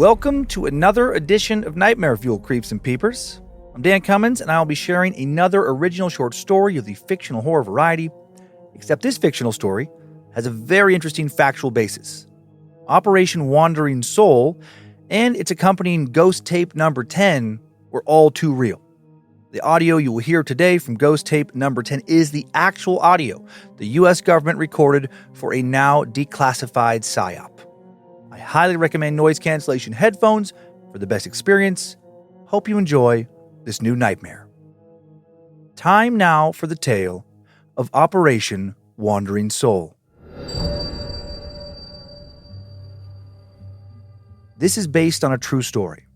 Welcome to another edition of Nightmare Fuel Creeps and Peepers. I'm Dan Cummins, and I'll be sharing another original short story of the fictional horror variety, except this fictional story has a very interesting factual basis. Operation Wandering Soul and its accompanying ghost tape number 10 were all too real. The audio you will hear today from ghost tape number 10 is the actual audio the U.S. government recorded for a now declassified PSYOP. I highly recommend noise cancellation headphones for the best experience. Hope you enjoy this new nightmare. Time now for the tale of Operation Wandering Soul. This is based on a true story.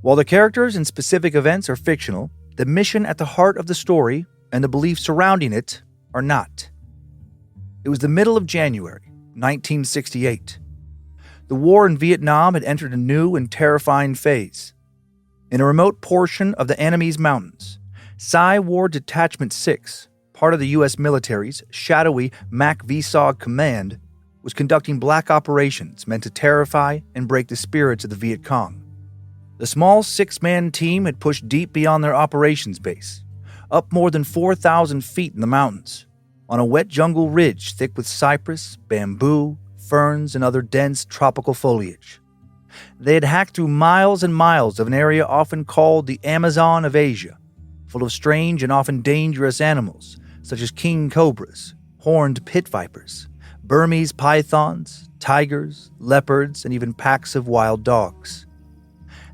While the characters and specific events are fictional, the mission at the heart of the story and the beliefs surrounding it are not. It was the middle of January, 1968. The war in Vietnam had entered a new and terrifying phase. In a remote portion of the Annamese Mountains, Psy War Detachment 6, part of the U.S. military's shadowy MAC-VSOG command, was conducting black operations meant to terrify and break the spirits of the Viet Cong. The small six-man team had pushed deep beyond their operations base, up more than 4,000 feet in the mountains, on a wet jungle ridge thick with cypress, bamboo, ferns, and other dense tropical foliage. They had hacked through miles and miles of an area often called the Amazon of Asia, full of strange and often dangerous animals, such as king cobras, horned pit vipers, Burmese pythons, tigers, leopards, and even packs of wild dogs.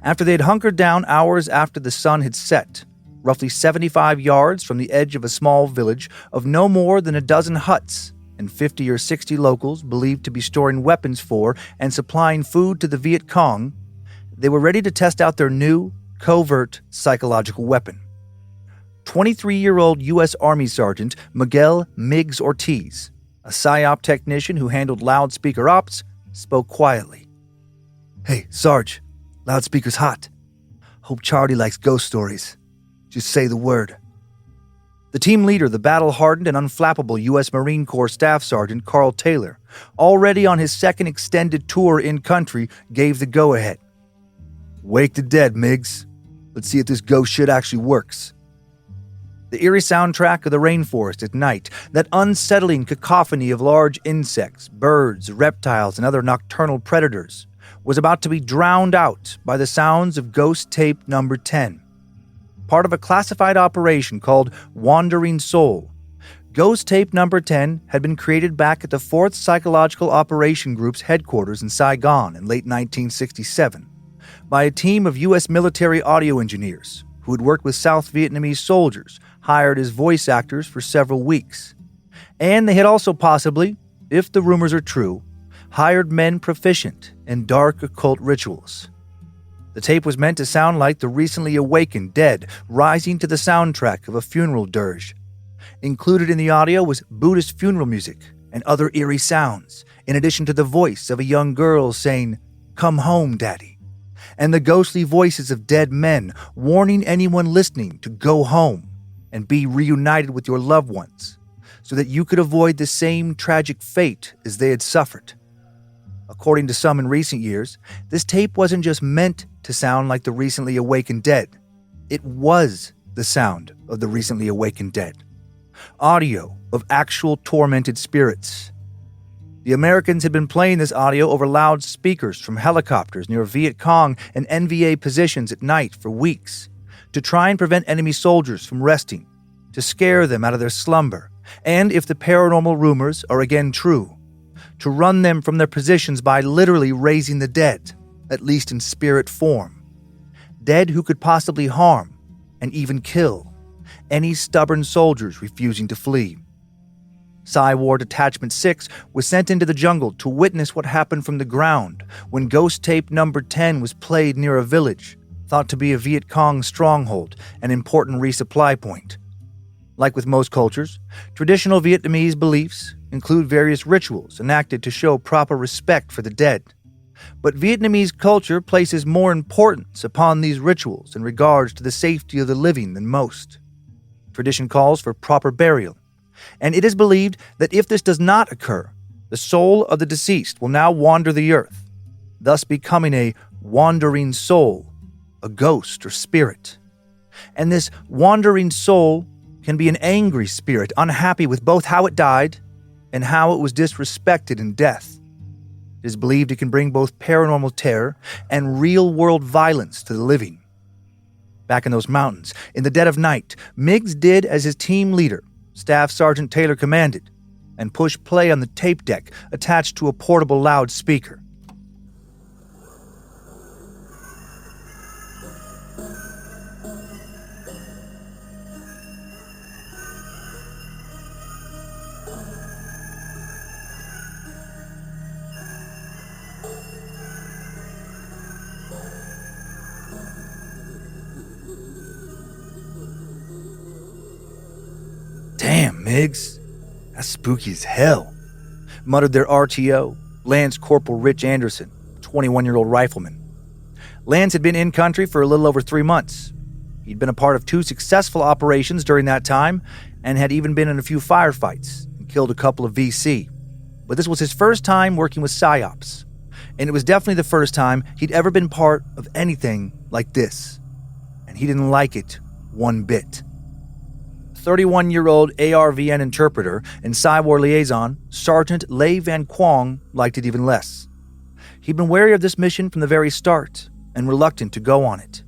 After they had hunkered down hours after the sun had set, roughly 75 yards from the edge of a small village of no more than a dozen huts, and 50 or 60 locals believed to be storing weapons for and supplying food to the Viet Cong, they were ready to test out their new, covert psychological weapon. 23-year-old U.S. Army Sergeant Miguel Miggs Ortiz, a PSYOP technician who handled loudspeaker ops, spoke quietly. "Hey, Sarge, loudspeaker's hot. Hope Charlie likes ghost stories. Just say the word." The team leader, the battle-hardened and unflappable U.S. Marine Corps Staff Sergeant Carl Taylor, already on his second extended tour in-country, gave the go-ahead. "Wake the dead, Miggs. Let's see if this ghost shit actually works." The eerie soundtrack of the rainforest at night, that unsettling cacophony of large insects, birds, reptiles, and other nocturnal predators, was about to be drowned out by the sounds of ghost tape number 10. Part of a classified operation called Wandering Soul, Ghost Tape number 10 had been created back at the 4th Psychological Operation Group's headquarters in Saigon in late 1967 by a team of U.S. military audio engineers who had worked with South Vietnamese soldiers hired as voice actors for several weeks. And they had also possibly, if the rumors are true, hired men proficient in dark occult rituals. The tape was meant to sound like the recently awakened dead rising to the soundtrack of a funeral dirge. Included in the audio was Buddhist funeral music and other eerie sounds, in addition to the voice of a young girl saying, "Come home, Daddy," and the ghostly voices of dead men warning anyone listening to go home and be reunited with your loved ones so that you could avoid the same tragic fate as they had suffered. According to some in recent years, this tape wasn't just meant to sound like the recently awakened dead. It was the sound of the recently awakened dead. Audio of actual tormented spirits. The Americans had been playing this audio over loudspeakers from helicopters near Viet Cong and NVA positions at night for weeks to try and prevent enemy soldiers from resting, to scare them out of their slumber, and if the paranormal rumors are again true, to run them from their positions by literally raising the dead, at least in spirit form. Dead who could possibly harm, and even kill, any stubborn soldiers refusing to flee. Psy War Detachment 6 was sent into the jungle to witness what happened from the ground when ghost tape number 10 was played near a village, thought to be a Viet Cong stronghold, an important resupply point. Like with most cultures, traditional Vietnamese beliefs include various rituals enacted to show proper respect for the dead. But Vietnamese culture places more importance upon these rituals in regards to the safety of the living than most. Tradition calls for proper burial, and it is believed that if this does not occur, the soul of the deceased will now wander the earth, thus becoming a wandering soul, a ghost or spirit. And this wandering soul can be an angry spirit, unhappy with both how it died and how it was disrespected in death. It is believed it can bring both paranormal terror and real-world violence to the living. Back in those mountains, in the dead of night, Miggs did as his team leader, Staff Sergeant Taylor, commanded, and pushed play on the tape deck attached to a portable loudspeaker. "Damn, Miggs, that's spooky as hell," muttered their RTO, Lance Corporal Rich Anderson, 21-year-old rifleman. Lance had been in country for a little over 3 months. He'd been a part of 2 successful operations during that time and had even been in a few firefights and killed a couple of VC. But this was his first time working with PSYOPs, and it was definitely the first time he'd ever been part of anything like this. And he didn't like it one bit. 31-year-old ARVN interpreter and Psywar liaison, Sergeant Lei Van Quang, liked it even less. He'd been wary of this mission from the very start and reluctant to go on it.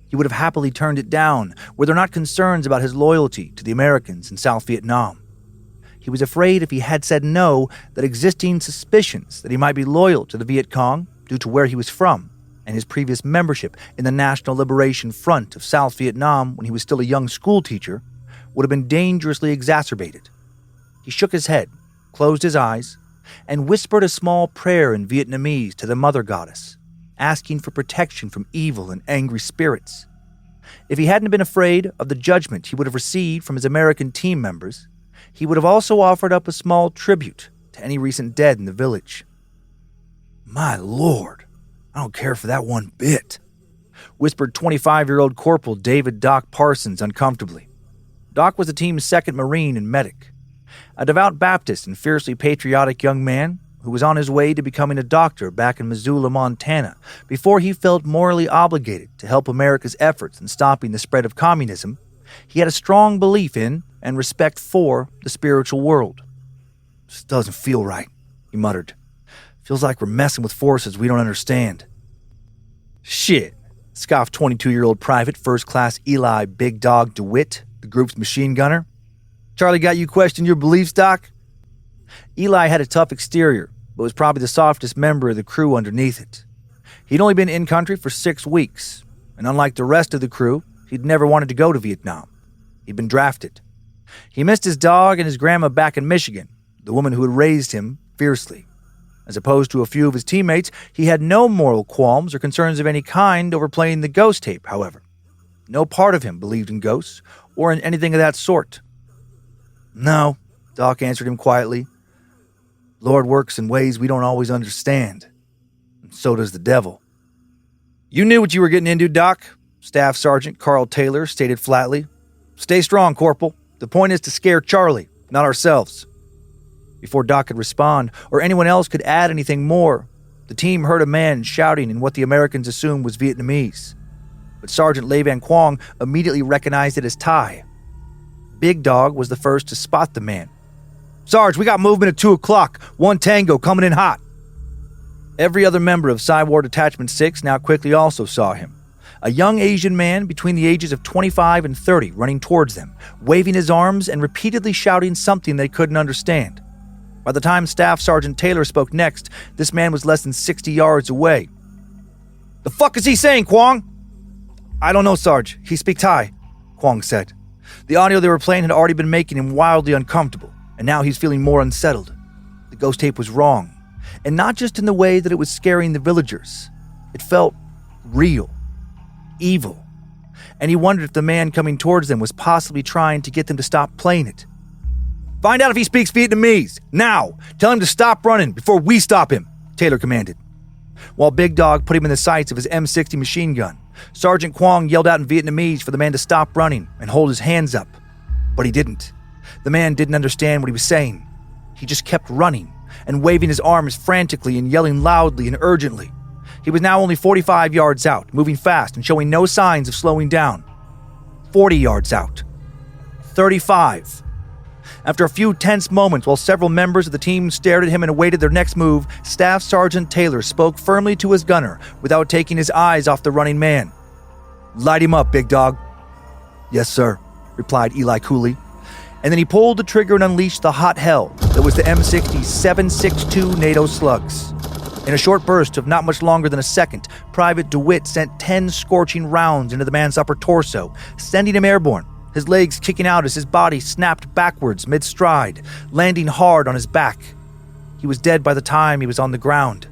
He would have happily turned it down were there not concerns about his loyalty to the Americans in South Vietnam. He was afraid if he had said no, that existing suspicions that he might be loyal to the Viet Cong due to where he was from and his previous membership in the National Liberation Front of South Vietnam when he was still a young schoolteacher would have been dangerously exacerbated. He shook his head, closed his eyes, and whispered a small prayer in Vietnamese to the Mother Goddess, asking for protection from evil and angry spirits. If he hadn't been afraid of the judgment he would have received from his American team members, he would have also offered up a small tribute to any recent dead in the village. "My Lord, I don't care for that one bit," whispered 25-year-old Corporal David Doc Parsons uncomfortably. Doc was the team's second Marine and medic, a devout Baptist and fiercely patriotic young man who was on his way to becoming a doctor back in Missoula, Montana, before he felt morally obligated to help America's efforts in stopping the spread of communism. He had a strong belief in and respect for the spiritual world. "This doesn't feel right," he muttered. "Feels like we're messing with forces we don't understand." "Shit," scoffed 22-year-old Private First Class Eli Big Dog DeWitt, the group's machine gunner. "Charlie got you question your beliefs, Doc?" Eli had a tough exterior, but was probably the softest member of the crew underneath it. He'd only been in country for 6 weeks, and unlike the rest of the crew, he'd never wanted to go to Vietnam. He'd been drafted. He missed his dog and his grandma back in Michigan, the woman who had raised him fiercely. As opposed to a few of his teammates, he had no moral qualms or concerns of any kind over playing the ghost tape, however. No part of him believed in ghosts or in anything of that sort. "No," Doc answered him quietly. "Lord works in ways we don't always understand, and so does the devil." "You knew what you were getting into, Doc," Staff Sergeant Carl Taylor stated flatly. "Stay strong, Corporal. The point is to scare Charlie, not ourselves." Before Doc could respond, or anyone else could add anything more, the team heard a man shouting in what the Americans assumed was Vietnamese. But Sergeant Lei Van Quang immediately recognized it as Thai. Big Dog was the first to spot the man. "Sarge, we got movement at 2 o'clock. 1 Tango coming in hot." Every other member of Psywar Detachment 6 now quickly also saw him. A young Asian man between the ages of 25 and 30 running towards them, waving his arms and repeatedly shouting something they couldn't understand. By the time Staff Sergeant Taylor spoke next, this man was less than 60 yards away. "The fuck is he saying, Quang?" "I don't know, Sarge. He speaks Thai," Quang said. The audio they were playing had already been making him wildly uncomfortable, and now he's feeling more unsettled. The ghost tape was wrong, and not just in the way that it was scaring the villagers. It felt real, evil, and he wondered if the man coming towards them was possibly trying to get them to stop playing it. "Find out if he speaks Vietnamese, now! Tell him to stop running before we stop him," Taylor commanded. While Big Dog put him in the sights of his M60 machine gun, Sergeant Quang yelled out in Vietnamese for the man to stop running and hold his hands up. But he didn't. The man didn't understand what he was saying. He just kept running and waving his arms frantically and yelling loudly and urgently. He was now only 45 yards out, moving fast and showing no signs of slowing down. 40 yards out. 35. After a few tense moments while several members of the team stared at him and awaited their next move, Staff Sergeant Taylor spoke firmly to his gunner without taking his eyes off the running man. "Light him up, big dog." "Yes, sir," replied Eli coolly. And then he pulled the trigger and unleashed the hot hell that was the M60 7.62 NATO slugs. In a short burst of not much longer than a second, Private DeWitt sent 10 scorching rounds into the man's upper torso, sending him airborne, his legs kicking out as his body snapped backwards mid-stride, landing hard on his back. He was dead by the time he was on the ground.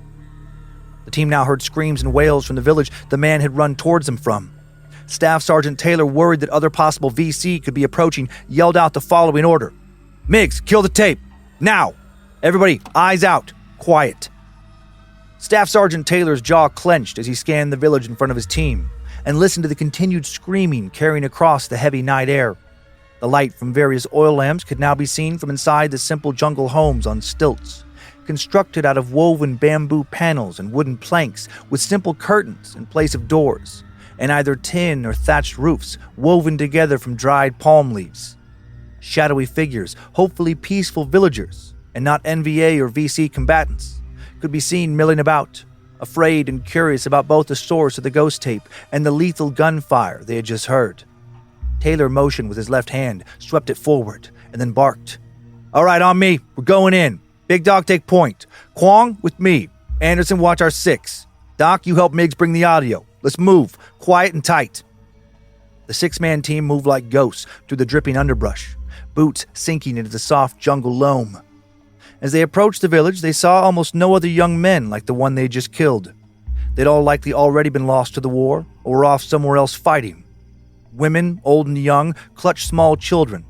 The team now heard screams and wails from the village the man had run towards them from. Staff Sergeant Taylor, worried that other possible VC could be approaching, yelled out the following order. "Miggs, kill the tape. Now! Everybody, eyes out. Quiet." Staff Sergeant Taylor's jaw clenched as he scanned the village in front of his team and listened to the continued screaming carrying across the heavy night air. The light from various oil lamps could now be seen from inside the simple jungle homes on stilts, constructed out of woven bamboo panels and wooden planks with simple curtains in place of doors, and either tin or thatched roofs woven together from dried palm leaves. Shadowy figures, hopefully peaceful villagers, and not NVA or VC combatants, could be seen milling about, afraid and curious about both the source of the ghost tape and the lethal gunfire they had just heard. Taylor motioned with his left hand, swept it forward, and then barked. "All right, on me. We're going in. Big Dog, take point. Kwong, with me. Anderson, watch our 6. Doc, you help Miggs bring the audio. Let's move. Quiet and tight." The 6-man team moved like ghosts through the dripping underbrush, boots sinking into the soft jungle loam. As they approached the village, they saw almost no other young men like the one they had just killed. They'd all likely already been lost to the war or were off somewhere else fighting. Women, old and young, clutched small children.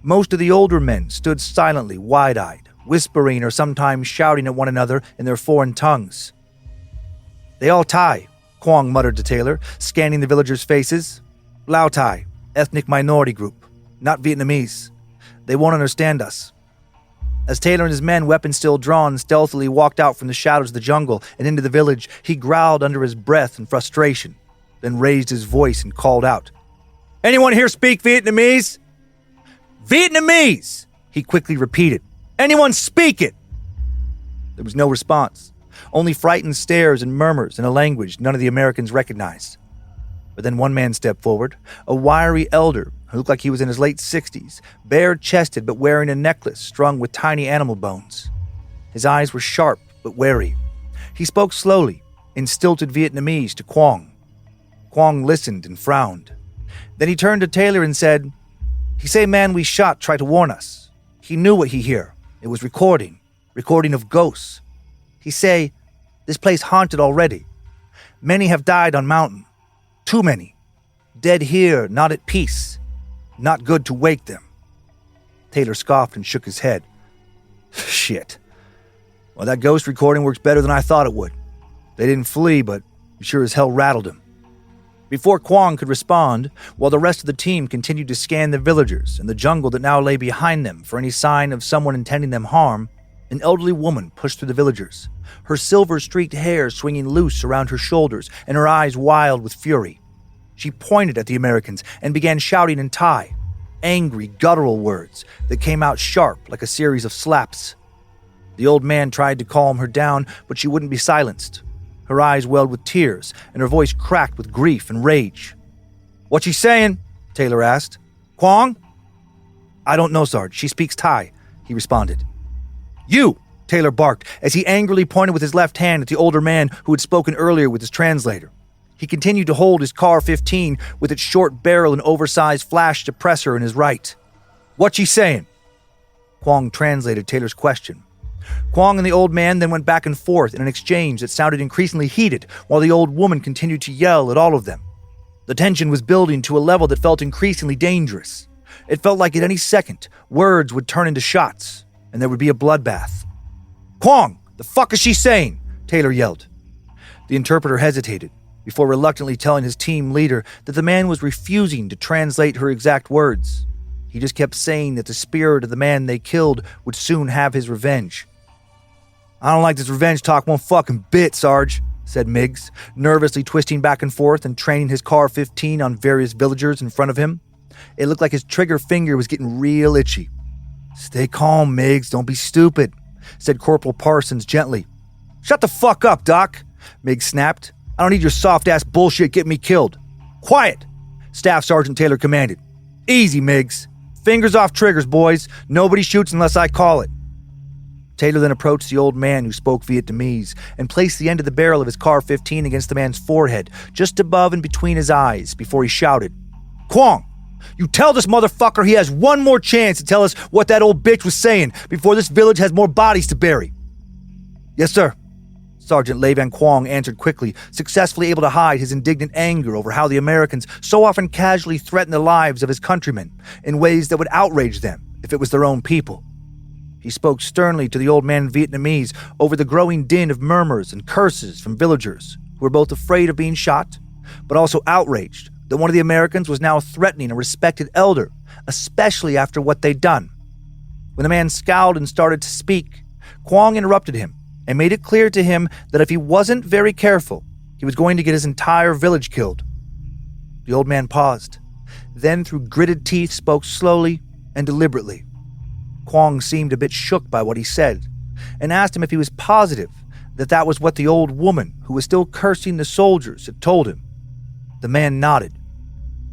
Most of the older men stood silently, wide-eyed, whispering or sometimes shouting at one another in their foreign tongues. "They all Thai," Kwong muttered to Taylor, scanning the villagers' faces. "Lao Thai, ethnic minority group, not Vietnamese. They won't understand us." As Taylor and his men, weapons still drawn, stealthily walked out from the shadows of the jungle and into the village, he growled under his breath in frustration, then raised his voice and called out, "Anyone here speak Vietnamese?" "Vietnamese!" he quickly repeated. "Anyone speak it?" There was no response, only frightened stares and murmurs in a language none of the Americans recognized. But then one man stepped forward, a wiry elder who looked like he was in his late 60s, bare-chested but wearing a necklace strung with tiny animal bones. His eyes were sharp but wary. He spoke slowly, in stilted Vietnamese, to Kwong. Kwong listened and frowned. Then he turned to Taylor and said, "He say man we shot tried to warn us. He knew what he hear. It was recording of ghosts. He say, this place haunted already. Many have died on mountain. Too many. Dead here, not at peace. Not good to wake them." Taylor scoffed and shook his head. "Shit. Well, that ghost recording works better than I thought it would. They didn't flee, but sure as hell rattled him." Before Kwong could respond, while the rest of the team continued to scan the villagers and the jungle that now lay behind them for any sign of someone intending them harm, an elderly woman pushed through the villagers, her silver-streaked hair swinging loose around her shoulders and her eyes wild with fury. She pointed at the Americans and began shouting in Thai, angry, guttural words that came out sharp like a series of slaps. The old man tried to calm her down, but she wouldn't be silenced. Her eyes welled with tears, and her voice cracked with grief and rage. "What she saying?" Taylor asked. "Kwong?" "I don't know, Sarge. She speaks Thai," he responded. "You!" Taylor barked as he angrily pointed with his left hand at the older man who had spoken earlier with his translator. He continued to hold his CAR-15 with its short barrel and oversized flash suppressor in his right. "What she saying?" Kwong translated Taylor's question. Kwong and the old man then went back and forth in an exchange that sounded increasingly heated while the old woman continued to yell at all of them. The tension was building to a level that felt increasingly dangerous. It felt like at any second, words would turn into shots, and there would be a bloodbath. "Kwong, the fuck is she saying?" Taylor yelled. The interpreter hesitated, before reluctantly telling his team leader that the man was refusing to translate her exact words. He just kept saying that the spirit of the man they killed would soon have his revenge. "I don't like this revenge talk one fucking bit, Sarge," said Miggs, nervously twisting back and forth and training his CAR-15 on various villagers in front of him. It looked like his trigger finger was getting real itchy. "Stay calm, Miggs. Don't be stupid," said Corporal Parsons gently. "Shut the fuck up, Doc," Miggs snapped. "I don't need your soft-ass bullshit getting me killed." "Quiet," Staff Sergeant Taylor commanded. "Easy, Miggs. Fingers off triggers, boys. Nobody shoots unless I call it." Taylor then approached the old man who spoke Vietnamese and placed the end of the barrel of his CAR-15 against the man's forehead, just above and between his eyes, before he shouted, "Quang, you tell this motherfucker he has one more chance to tell us what that old bitch was saying before this village has more bodies to bury." "Yes, sir," Sergeant Le Van Quang answered quickly, successfully able to hide his indignant anger over how the Americans so often casually threaten the lives of his countrymen in ways that would outrage them if it was their own people. He spoke sternly to the old man in Vietnamese over the growing din of murmurs and curses from villagers who were both afraid of being shot, but also outraged that one of the Americans was now threatening a respected elder, especially after what they'd done. When the man scowled and started to speak, Quang interrupted him and made it clear to him that if he wasn't very careful, he was going to get his entire village killed. The old man paused, then through gritted teeth spoke slowly and deliberately. Quang seemed a bit shook by what he said, and asked him if he was positive that that was what the old woman who was still cursing the soldiers had told him. The man nodded.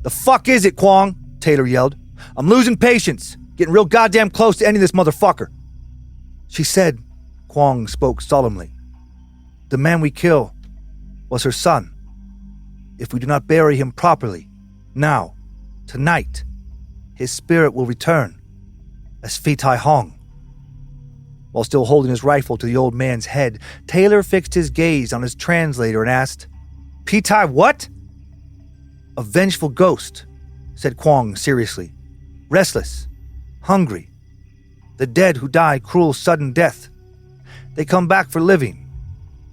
"The fuck is it, Quang?" Taylor yelled. "I'm losing patience, getting real goddamn close to ending this motherfucker." "She said," Quang spoke solemnly, "the man we kill was her son. If we do not bury him properly, now, tonight, his spirit will return as Phi Tai Hong." While still holding his rifle to the old man's head, Taylor fixed his gaze on his translator and asked, "Phi Tai what?" "A vengeful ghost," said Quang seriously. "Restless, hungry. The dead who die cruel sudden death. They come back for living,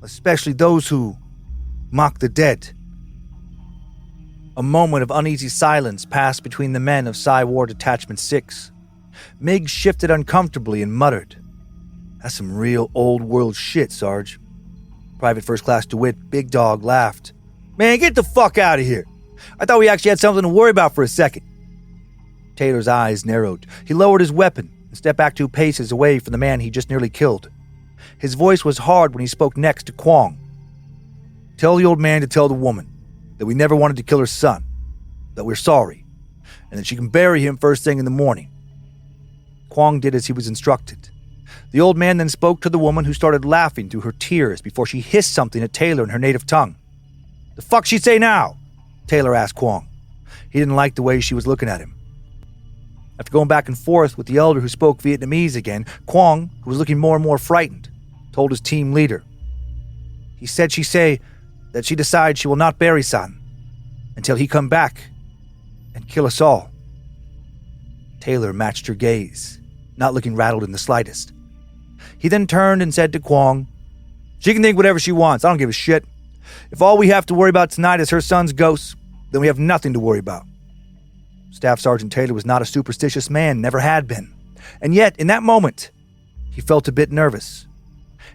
especially those who mock the dead." A moment of uneasy silence passed between the men of Psy War Detachment 6. Miggs shifted uncomfortably and muttered, "That's some real old-world shit, Sarge." Private First Class DeWitt Big Dog laughed. "Man, get the fuck out of here. I thought we actually had something to worry about for a second." Taylor's eyes narrowed. He lowered his weapon and stepped back 2 paces away from the man he just nearly killed. His voice was hard when he spoke next to Quang. "Tell the old man to tell the woman that we never wanted to kill her son, that we're sorry, and that she can bury him first thing in the morning." Quang did as he was instructed. The old man then spoke to the woman, who started laughing through her tears before she hissed something at Taylor in her native tongue. "The fuck she say now?" Taylor asked Quang. He didn't like the way she was looking at him. After going back and forth with the elder who spoke Vietnamese again, Quang, who was looking more and more frightened, told his team leader. "He said she say that she decides she will not bury son until he come back and kill us all." Taylor matched her gaze, not looking rattled in the slightest. He then turned and said to Quang, "She can think whatever she wants. I don't give a shit. If all we have to worry about tonight is her son's ghost, then we have nothing to worry about." Staff Sergeant Taylor was not a superstitious man, never had been. And yet, in that moment, he felt a bit nervous.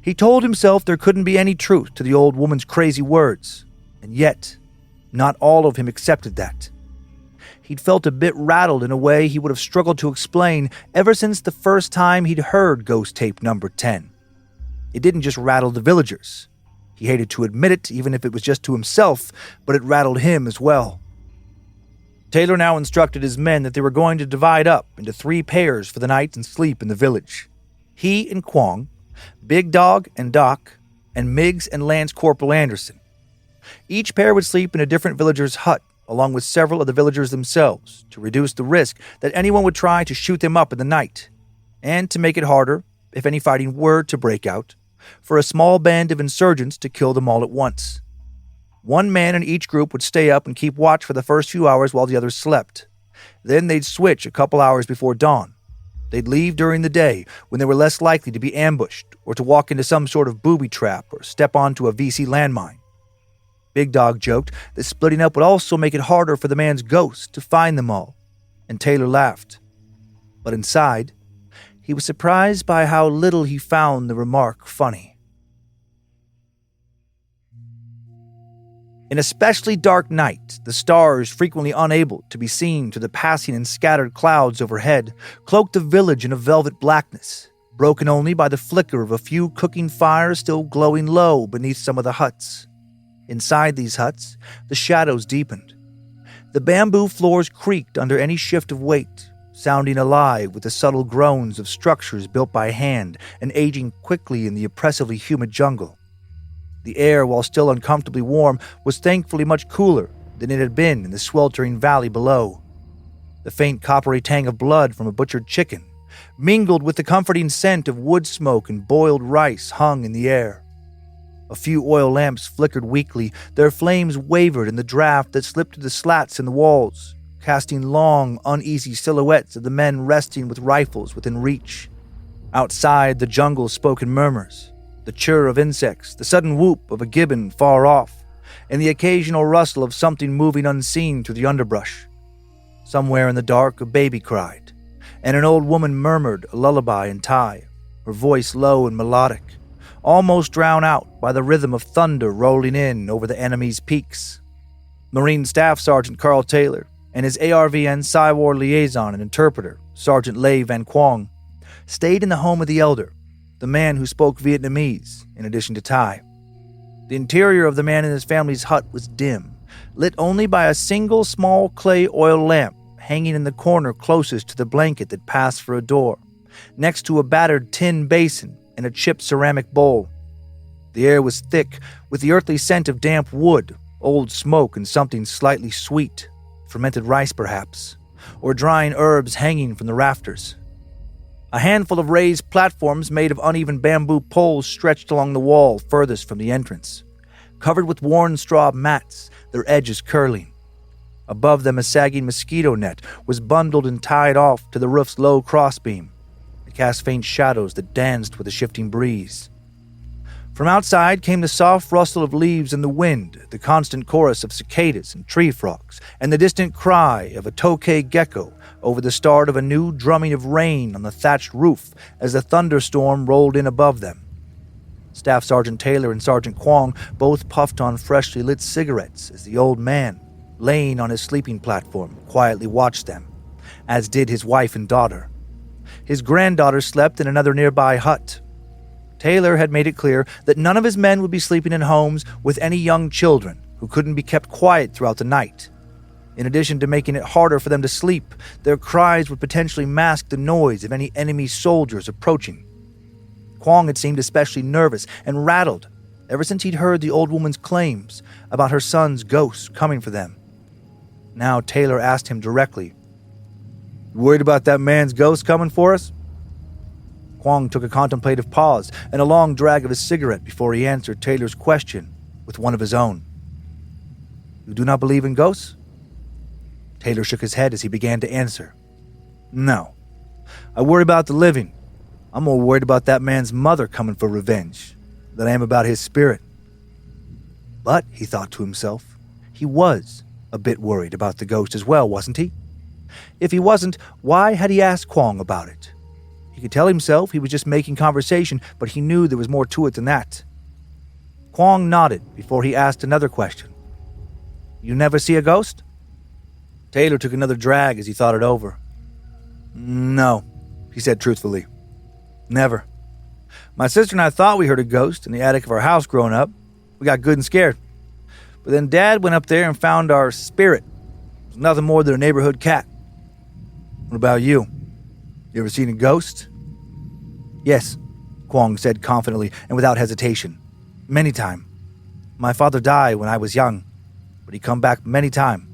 He told himself there couldn't be any truth to the old woman's crazy words, and yet, not all of him accepted that. He'd felt a bit rattled in a way he would have struggled to explain ever since the first time he'd heard Ghost Tape number 10. It didn't just rattle the villagers. He hated to admit it, even if it was just to himself, but it rattled him as well. Taylor now instructed his men that they were going to divide up into 3 pairs for the night and sleep in the village. He and Quang, Big Dog and Doc, and Miggs and Lance Corporal Anderson. Each pair would sleep in a different villager's hut, along with several of the villagers themselves, to reduce the risk that anyone would try to shoot them up in the night, and to make it harder, if any fighting were to break out, for a small band of insurgents to kill them all at once. 1 man in each group would stay up and keep watch for the first few hours while the others slept. Then they'd switch a couple hours before dawn. They'd leave during the day, when they were less likely to be ambushed or to walk into some sort of booby trap or step onto a VC landmine. Big Dog joked that splitting up would also make it harder for the man's ghost to find them all, and Taylor laughed. But inside, he was surprised by how little he found the remark funny. In especially dark night, the stars, frequently unable to be seen through the passing and scattered clouds overhead, cloaked the village in a velvet blackness, broken only by the flicker of a few cooking fires still glowing low beneath some of the huts. Inside these huts, the shadows deepened. The bamboo floors creaked under any shift of weight, sounding alive with the subtle groans of structures built by hand and aging quickly in the oppressively humid jungle. The air, while still uncomfortably warm, was thankfully much cooler than it had been in the sweltering valley below. The faint coppery tang of blood from a butchered chicken, mingled with the comforting scent of wood smoke and boiled rice, hung in the air. A few oil lamps flickered weakly, their flames wavered in the draft that slipped through the slats in the walls, casting long, uneasy silhouettes of the men resting with rifles within reach. Outside, the jungle spoke in murmurs, the chirr of insects, the sudden whoop of a gibbon far off, and the occasional rustle of something moving unseen through the underbrush. Somewhere in the dark, a baby cried, and an old woman murmured a lullaby in Thai, her voice low and melodic, almost drowned out by the rhythm of thunder rolling in over the enemy's peaks. Marine Staff Sergeant Carl Taylor and his ARVN Psywar liaison and interpreter, Sergeant Lei Van Quang, stayed in the home of the elder, the man who spoke Vietnamese, in addition to Thai. The interior of the man and his family's hut was dim, lit only by a single small clay oil lamp hanging in the corner closest to the blanket that passed for a door, next to a battered tin basin and a chipped ceramic bowl. The air was thick with the earthly scent of damp wood, old smoke, and something slightly sweet, fermented rice perhaps, or drying herbs hanging from the rafters. A handful of raised platforms made of uneven bamboo poles stretched along the wall furthest from the entrance, covered with worn straw mats, their edges curling. Above them, a sagging mosquito net was bundled and tied off to the roof's low crossbeam. It cast faint shadows that danced with the shifting breeze. From outside came the soft rustle of leaves in the wind, the constant chorus of cicadas and tree frogs, and the distant cry of a tokay gecko over the start of a new drumming of rain on the thatched roof as the thunderstorm rolled in above them. Staff Sergeant Taylor and Sergeant Quang both puffed on freshly lit cigarettes as the old man, laying on his sleeping platform, quietly watched them, as did his wife and daughter. His granddaughter slept in another nearby hut. Taylor had made it clear that none of his men would be sleeping in homes with any young children who couldn't be kept quiet throughout the night. In addition to making it harder for them to sleep, their cries would potentially mask the noise of any enemy soldiers approaching. Quang had seemed especially nervous and rattled ever since he'd heard the old woman's claims about her son's ghost coming for them. Now Taylor asked him directly, "You worried about that man's ghost coming for us?" Quang took a contemplative pause and a long drag of his cigarette before he answered Taylor's question with one of his own. "You do not believe in ghosts?" Taylor shook his head as he began to answer. "No. I worry about the living. I'm more worried about that man's mother coming for revenge than I am about his spirit." But, he thought to himself, he was a bit worried about the ghost as well, wasn't he? If he wasn't, why had he asked Quang about it? He could tell himself he was just making conversation, but he knew there was more to it than that. Quang nodded before he asked another question. "You never see a ghost?" Taylor took another drag as he thought it over. "No," he said truthfully. "Never. My sister and I thought we heard a ghost in the attic of our house growing up. We got good and scared. But then Dad went up there and found our spirit. It was nothing more than a neighborhood cat. What about you? You ever seen a ghost?" "Yes," Quang said confidently and without hesitation. "Many time. My father died when I was young, but he come back many time.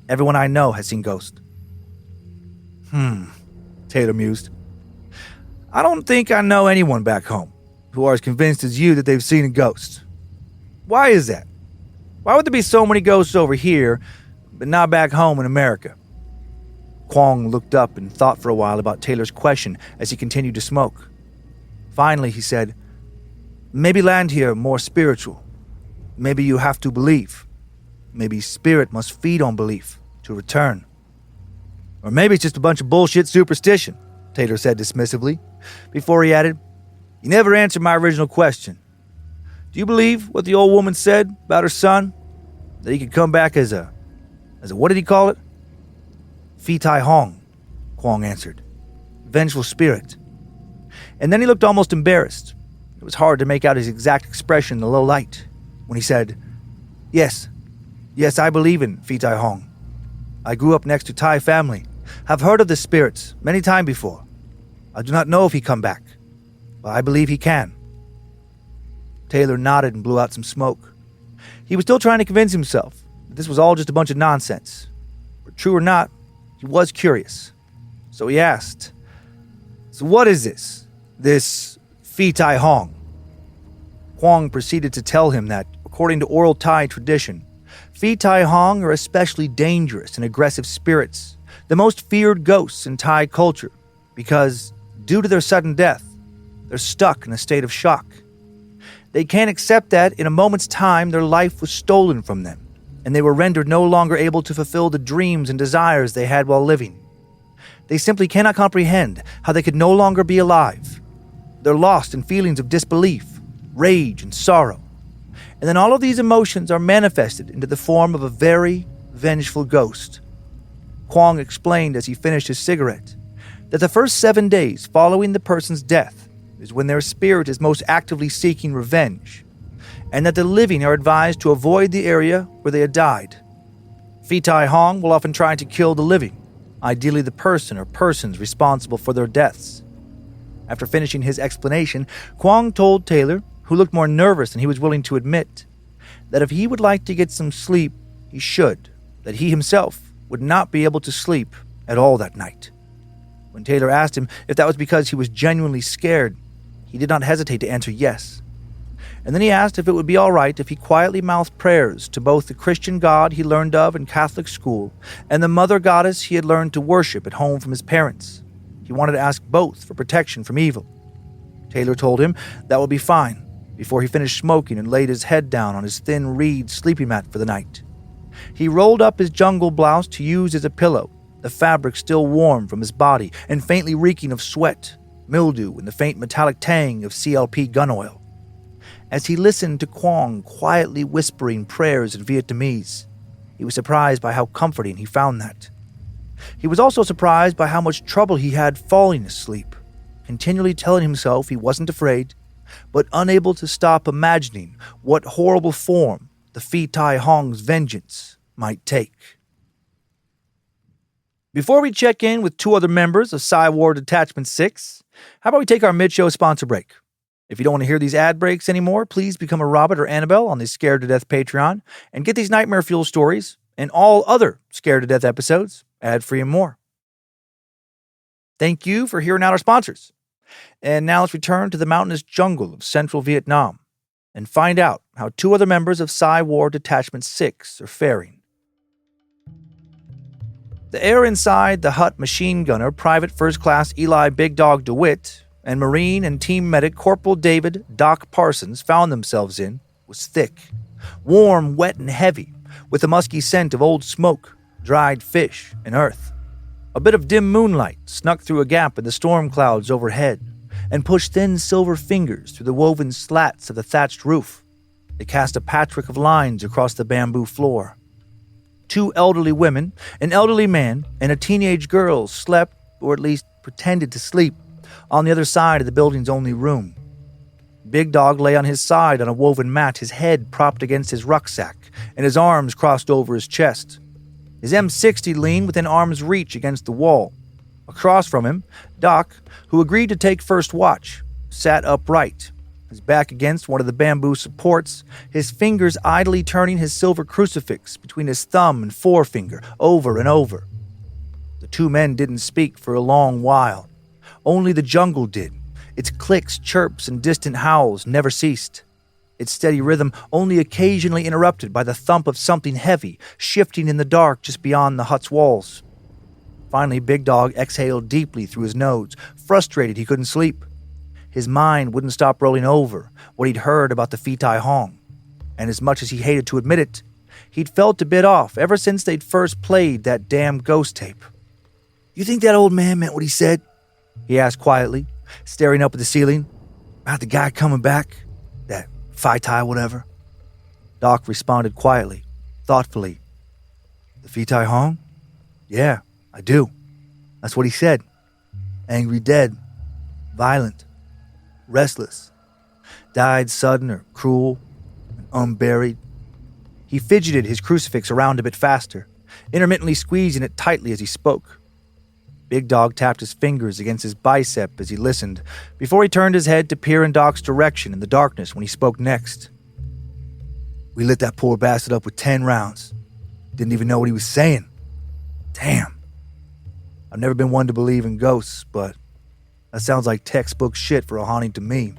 Everyone I know has seen ghosts." Taylor mused. "I don't think I know anyone back home who are as convinced as you that they've seen a ghost. Why is that? Why would there be so many ghosts over here, but not back home in America?" Quang looked up and thought for a while about Taylor's question as he continued to smoke. Finally, he said, "Maybe land here more spiritual. Maybe you have to believe. Maybe spirit must feed on belief to return. Or maybe it's just a bunch of bullshit superstition," Taylor said dismissively, before he added, "You never answered my original question. Do you believe what the old woman said about her son? that he could come back as a what did he call it? Phi Tai Hong, Kwong answered. Vengeful spirit. And then he looked almost embarrassed. It was hard to make out his exact expression in the low light when he said, Yes, I believe in Phi Tai Hong. I grew up next to Tai family. Have heard of the spirits many times before. I do not know if he come back, but I believe he can. Taylor nodded and blew out some smoke. He was still trying to convince himself that this was all just a bunch of nonsense. But true or not, he was curious. So he asked, So what is this? This Phi Tai Hong? Kwong proceeded to tell him that, according to oral Thai tradition, Phi Tai Hong are especially dangerous and aggressive spirits, the most feared ghosts in Thai culture, because, due to their sudden death, they're stuck in a state of shock. They can't accept that in a moment's time their life was stolen from them, and they were rendered no longer able to fulfill the dreams and desires they had while living. They simply cannot comprehend how they could no longer be alive. They're lost in feelings of disbelief, rage, and sorrow. And then all of these emotions are manifested into the form of a very vengeful ghost. Kwong explained as he finished his cigarette that the first 7 days following the person's death is when their spirit is most actively seeking revenge, and that the living are advised to avoid the area where they had died. Phi Tai Hong will often try to kill the living, ideally the person or persons responsible for their deaths. After finishing his explanation, Kwong told Taylor, who looked more nervous than he was willing to admit, that if he would like to get some sleep, he should, that he himself would not be able to sleep at all that night. When Taylor asked him if that was because he was genuinely scared, he did not hesitate to answer yes. And then he asked if it would be all right if he quietly mouthed prayers to both the Christian God he learned of in Catholic school and the mother goddess he had learned to worship at home from his parents. He wanted to ask both for protection from evil. Taylor told him that would be fine before he finished smoking and laid his head down on his thin reed sleeping mat for the night. He rolled up his jungle blouse to use as a pillow, the fabric still warm from his body and faintly reeking of sweat, mildew, and the faint metallic tang of CLP gun oil. As he listened to Kwong quietly whispering prayers in Vietnamese, he was surprised by how comforting he found that. He was also surprised by how much trouble he had falling asleep, continually telling himself he wasn't afraid, but unable to stop imagining what horrible form the Phi Tai Hong's vengeance might take. Before we check in with 2 other members of Psy War Detachment 6, how about we take our mid-show sponsor break? If you don't want to hear these ad breaks anymore, please become a Robert or Annabelle on the Scared to Death Patreon and get these Nightmare Fuel stories and all other Scared to Death episodes ad-free and more. Thank you for hearing out our sponsors. And now let's return to the mountainous jungle of central Vietnam and find out how 2 other members of Psy War Detachment 6 are faring. The air inside the hut machine gunner, Private First Class Eli Big Dog DeWitt, and Marine and Team Medic Corporal David Doc Parsons found themselves in was thick, warm, wet, and heavy, with a musky scent of old smoke, dried fish, and earth. A bit of dim moonlight snuck through a gap in the storm clouds overhead and pushed thin silver fingers through the woven slats of the thatched roof. They cast a patchwork of lines across the bamboo floor. 2 elderly women, an elderly man, and a teenage girl slept, or at least pretended to sleep, on the other side of the building's only room. Big Dog lay on his side on a woven mat, his head propped against his rucksack and his arms crossed over his chest. His M60 leaned within arm's reach against the wall. Across from him, Doc, who agreed to take first watch, sat upright, his back against one of the bamboo supports, his fingers idly turning his silver crucifix between his thumb and forefinger over and over. The 2 men didn't speak for a long while. Only the jungle did. Its clicks, chirps, and distant howls never ceased. Its steady rhythm only occasionally interrupted by the thump of something heavy shifting in the dark just beyond the hut's walls. Finally, Big Dog exhaled deeply through his nose, frustrated he couldn't sleep. His mind wouldn't stop rolling over what he'd heard about the Phi Tai Hong, and as much as he hated to admit it, he'd felt a bit off ever since they'd first played that damn ghost tape. "You think that old man meant what he said?" he asked quietly, staring up at the ceiling. "About the guy coming back? That Phi Tai whatever?" Doc responded quietly, thoughtfully. The Fitai Hong? Yeah, I do. That's what he said. Angry dead. Violent. Restless. Died sudden or cruel. And unburied. He fidgeted his crucifix around a bit faster, intermittently squeezing it tightly as he spoke. Big Dog tapped his fingers against his bicep as he listened, before he turned his head to peer in Doc's direction in the darkness when he spoke next. We lit that poor bastard up with 10 rounds. Didn't even know what he was saying. Damn. I've never been one to believe in ghosts, but that sounds like textbook shit for a haunting to me.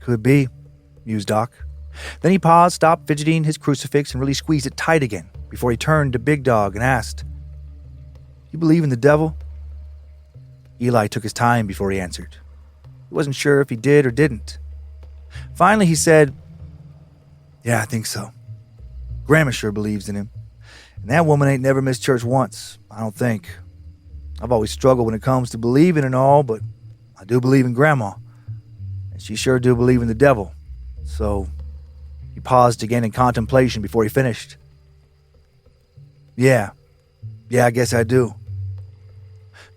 Could be, mused Doc. Then he paused, stopped fidgeting his crucifix, and really squeezed it tight again before he turned to Big Dog and asked, You believe in the devil? Eli took his time before he answered. He wasn't sure if he did or didn't. Finally, he said, Yeah, I think so. Grandma sure believes in him. And that woman ain't never missed church once, I don't think. I've always struggled when it comes to believing and all, but I do believe in Grandma. And she sure do believe in the devil. So he paused again in contemplation before he finished. Yeah, I guess I do.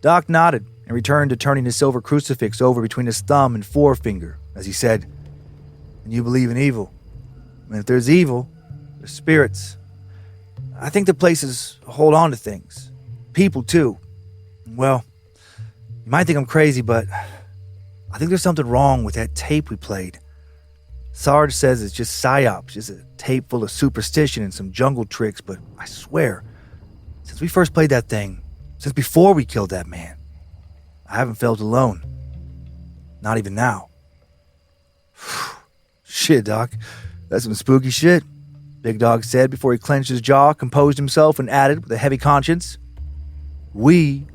Doc nodded and returned to turning his silver crucifix over between his thumb and forefinger as he said, And you believe in evil. And if there's evil, there's spirits. I think the places hold on to things. People, too. Well, you might think I'm crazy, but I think there's something wrong with that tape we played. Sarge says it's just psyops, just a tape full of superstition and some jungle tricks, but I swear, since we first played that thing, since before we killed that man, I haven't felt alone. Not even now. Shit, Doc. That's some spooky shit, Big Dog said before he clenched his jaw, composed himself, and added with a heavy conscience, We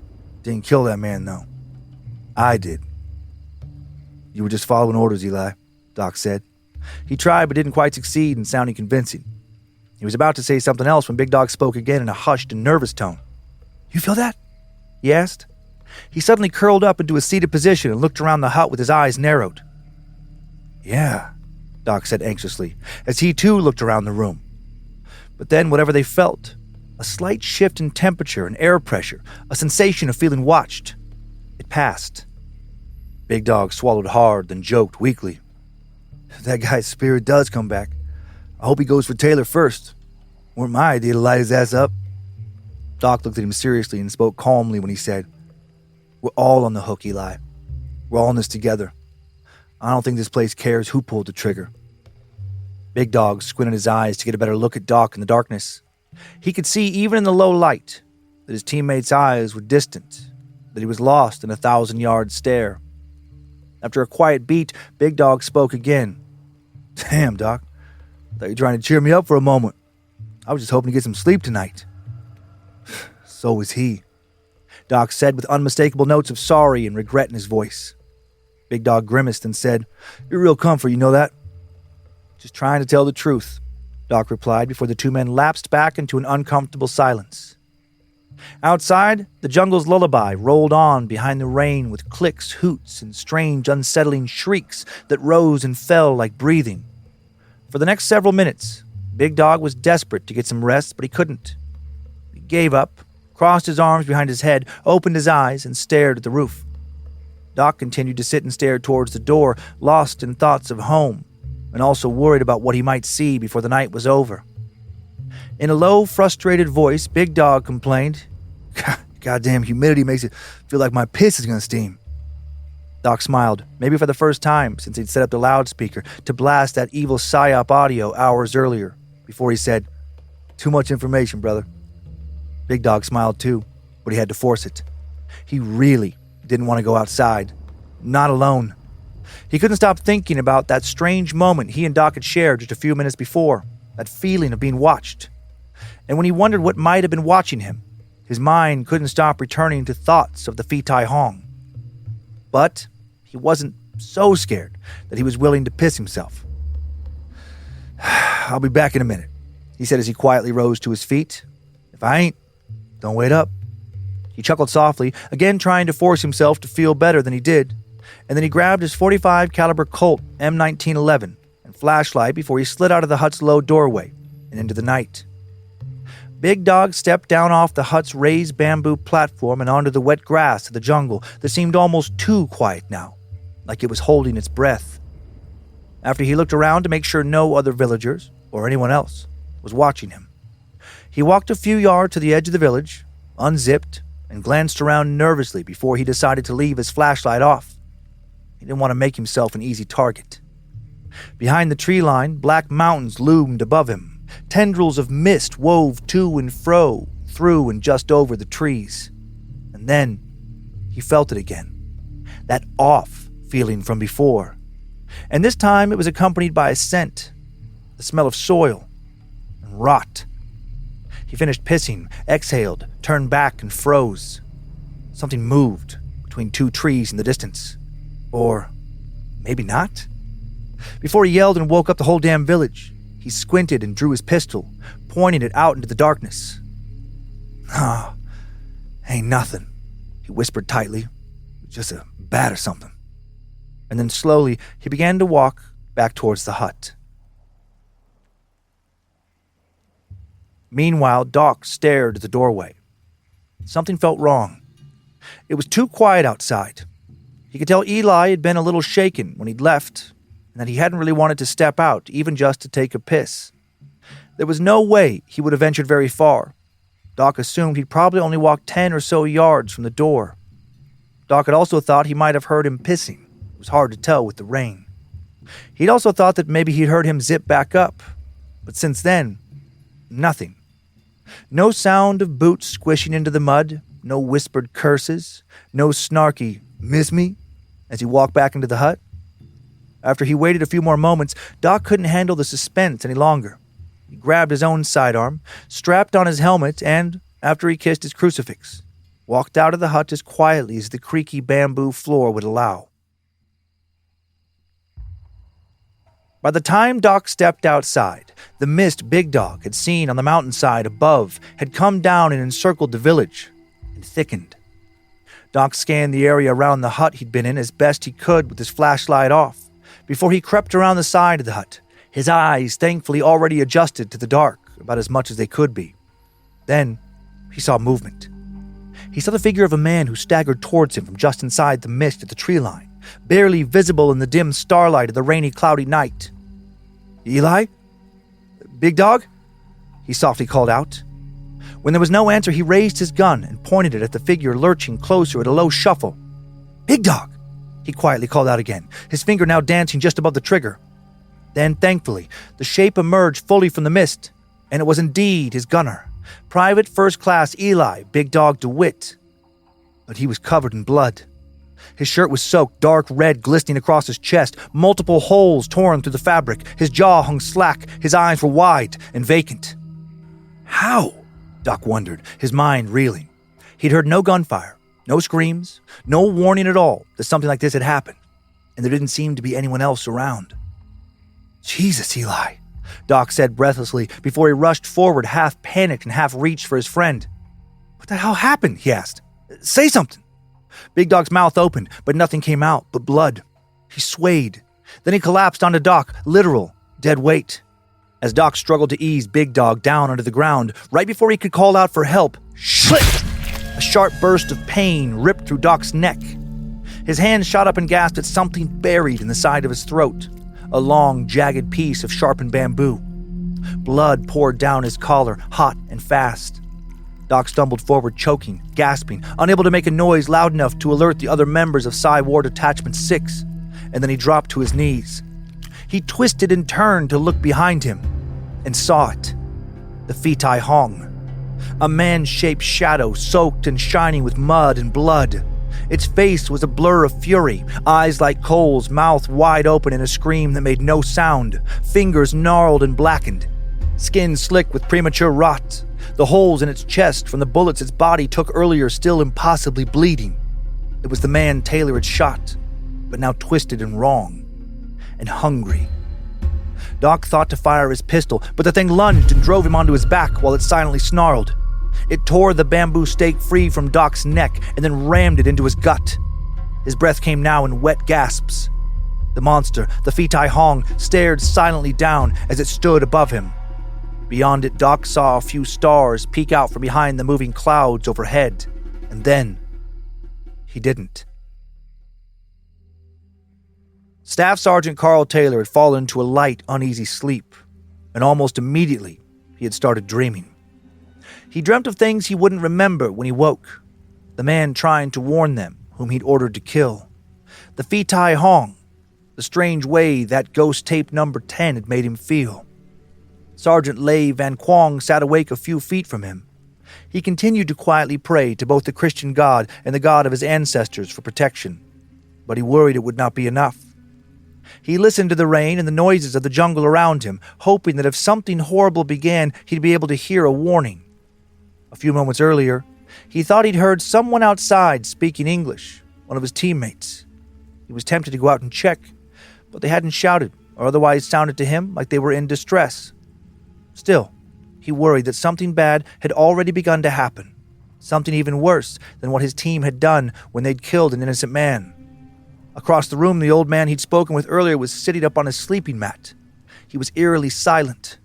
didn't kill that man, though. I did. You were just following orders, Eli, Doc said. He tried but didn't quite succeed in sounding convincing. He was about to say something else when Big Dog spoke again in a hushed and nervous tone. You feel that? He asked. He suddenly curled up into a seated position and looked around the hut with his eyes narrowed. Yeah, Doc said anxiously, as he too looked around the room. But then whatever they felt, a slight shift in temperature and air pressure, a sensation of feeling watched, it passed. Big Dog swallowed hard, then joked weakly. If that guy's spirit does come back, I hope he goes for Taylor first. Weren't my idea to light his ass up. Doc looked at him seriously and spoke calmly when he said, We're all on the hook, Eli. We're all in this together. I don't think this place cares who pulled the trigger. Big Dog squinted his eyes to get a better look at Doc in the darkness. He could see, even in the low light, that his teammates' eyes were distant, that he was lost in a 1,000-yard stare. After a quiet beat, Big Dog spoke again. Damn, Doc. I thought you were trying to cheer me up for a moment. I was just hoping to get some sleep tonight. So was he, Doc said with unmistakable notes of sorry and regret in his voice. Big Dog grimaced and said, You're real comfort, you know that? Just trying to tell the truth, Doc replied before the two men lapsed back into an uncomfortable silence. Outside, the jungle's lullaby rolled on behind the rain with clicks, hoots, and strange, unsettling shrieks that rose and fell like breathing. For the next several minutes, Big Dog was desperate to get some rest, but he couldn't. He gave up, crossed his arms behind his head, opened his eyes, and stared at the roof. Doc continued to sit and stare towards the door, lost in thoughts of home, and also worried about what he might see before the night was over. In a low, frustrated voice, Big Dog complained, Goddamn humidity makes it feel like my piss is going to steam. Doc smiled, maybe for the first time since he'd set up the loudspeaker to blast that evil psyop audio hours earlier, before he said, Too much information, brother. Big Dog smiled too, but he had to force it. He really didn't want to go outside. Not alone. He couldn't stop thinking about that strange moment he and Doc had shared just a few minutes before, that feeling of being watched. And when he wondered what might have been watching him, his mind couldn't stop returning to thoughts of the Fitai Hong. But he wasn't so scared that he was willing to piss himself. I'll be back in a minute, he said as he quietly rose to his feet. If I ain't, don't wait up. He chuckled softly, again trying to force himself to feel better than he did, and then he grabbed his .45 caliber Colt M1911 and flashlight before he slid out of the hut's low doorway, and into the night. Big Dog stepped down off the hut's raised bamboo platform and onto the wet grass of the jungle that seemed almost too quiet now, like it was holding its breath. After he looked around to make sure no other villagers, or anyone else, was watching him, he walked a few yards to the edge of the village, unzipped, and glanced around nervously before he decided to leave his flashlight off. He didn't want to make himself an easy target. Behind the tree line, black mountains loomed above him. Tendrils of mist wove to and fro, through and just over the trees. And then he felt it again, that off feeling from before. And this time it was accompanied by a scent, the smell of soil and rot. He finished pissing, exhaled, turned back, and froze. Something moved between two trees in the distance. Or maybe not? Before he yelled and woke up the whole damn village, he squinted and drew his pistol, pointing it out into the darkness. "Ah, ain't nothing," he whispered tightly. "Just a bat or something." And then slowly he began to walk back towards the hut. Meanwhile, Doc stared at the doorway. Something felt wrong. It was too quiet outside. He could tell Eli had been a little shaken when he'd left, and that he hadn't really wanted to step out, even just to take a piss. There was no way he would have ventured very far. Doc assumed he'd probably only walked 10 or so yards from the door. Doc had also thought he might have heard him pissing. It was hard to tell with the rain. He'd also thought that maybe he'd heard him zip back up. But since then, nothing. No sound of boots squishing into the mud, no whispered curses, no snarky, "Miss me?" as he walked back into the hut. After he waited a few more moments, Doc couldn't handle the suspense any longer. He grabbed his own sidearm, strapped on his helmet, and, after he kissed his crucifix, walked out of the hut as quietly as the creaky bamboo floor would allow. By the time Doc stepped outside, the mist Big Dog had seen on the mountainside above had come down and encircled the village and thickened. Doc scanned the area around the hut he'd been in as best he could with his flashlight off, before he crept around the side of the hut, his eyes thankfully already adjusted to the dark about as much as they could be. Then he saw movement. He saw the figure of a man who staggered towards him from just inside the mist at the tree line, barely visible in the dim starlight of the rainy, cloudy night. "Eli? Big Dog?" he softly called out. When there was no answer, he raised his gun and pointed it at the figure lurching closer at a low shuffle. "Big Dog!" he quietly called out again, his finger now dancing just above the trigger. Then, thankfully, the shape emerged fully from the mist, and it was indeed his gunner, Private First Class Eli Big Dog DeWitt. But he was covered in blood. His shirt was soaked, dark red glistening across his chest, multiple holes torn through the fabric. His jaw hung slack, his eyes were wide and vacant. How? Doc wondered, his mind reeling. He'd heard no gunfire, no screams, no warning at all that something like this had happened, and there didn't seem to be anyone else around. "Jesus, Eli," Doc said breathlessly before he rushed forward, half panicked and half reached for his friend. "What the hell happened?" he asked. "Say something." Big Dog's mouth opened, but nothing came out but blood. He swayed. Then he collapsed onto Doc, literal, dead weight. As Doc struggled to ease Big Dog down onto the ground, right before he could call out for help, slick! A sharp burst of pain ripped through Doc's neck. His hand shot up and gasped at something buried in the side of his throat, a long, jagged piece of sharpened bamboo. Blood poured down his collar, hot and fast. Doc stumbled forward, choking, gasping, unable to make a noise loud enough to alert the other members of Psy Ward Attachment 6, and then he dropped to his knees. He twisted and turned to look behind him, and saw it. The Phi-Tai Hong. A man-shaped shadow soaked and shining with mud and blood. Its face was a blur of fury, eyes like coals, mouth wide open in a scream that made no sound, fingers gnarled and blackened, skin slick with premature rot, the holes in its chest from the bullets its body took earlier still impossibly bleeding. It was the man Taylor had shot, but now twisted and wrong, and hungry. Doc thought to fire his pistol, but the thing lunged and drove him onto his back while it silently snarled. It tore the bamboo stake free from Doc's neck and then rammed it into his gut. His breath came now in wet gasps. The monster, the Phi-Tai Hong, stared silently down as it stood above him. Beyond it, Doc saw a few stars peek out from behind the moving clouds overhead, and then he didn't. Staff Sergeant Carl Taylor had fallen into a light, uneasy sleep, and almost immediately he had started dreaming. He dreamt of things he wouldn't remember when he woke. The man trying to warn them, whom he'd ordered to kill. The Phi Tai Hong, the strange way that ghost tape number 10 had made him feel. Sergeant Lei Van Quang sat awake a few feet from him. He continued to quietly pray to both the Christian God and the God of his ancestors for protection, but he worried it would not be enough. He listened to the rain and the noises of the jungle around him, hoping that if something horrible began, he'd be able to hear a warning. A few moments earlier, he thought he'd heard someone outside speaking English, one of his teammates. He was tempted to go out and check, but they hadn't shouted or otherwise sounded to him like they were in distress. Still, he worried that something bad had already begun to happen, something even worse than what his team had done when they'd killed an innocent man. Across the room, the old man he'd spoken with earlier was sitting up on his sleeping mat. He was eerily silent.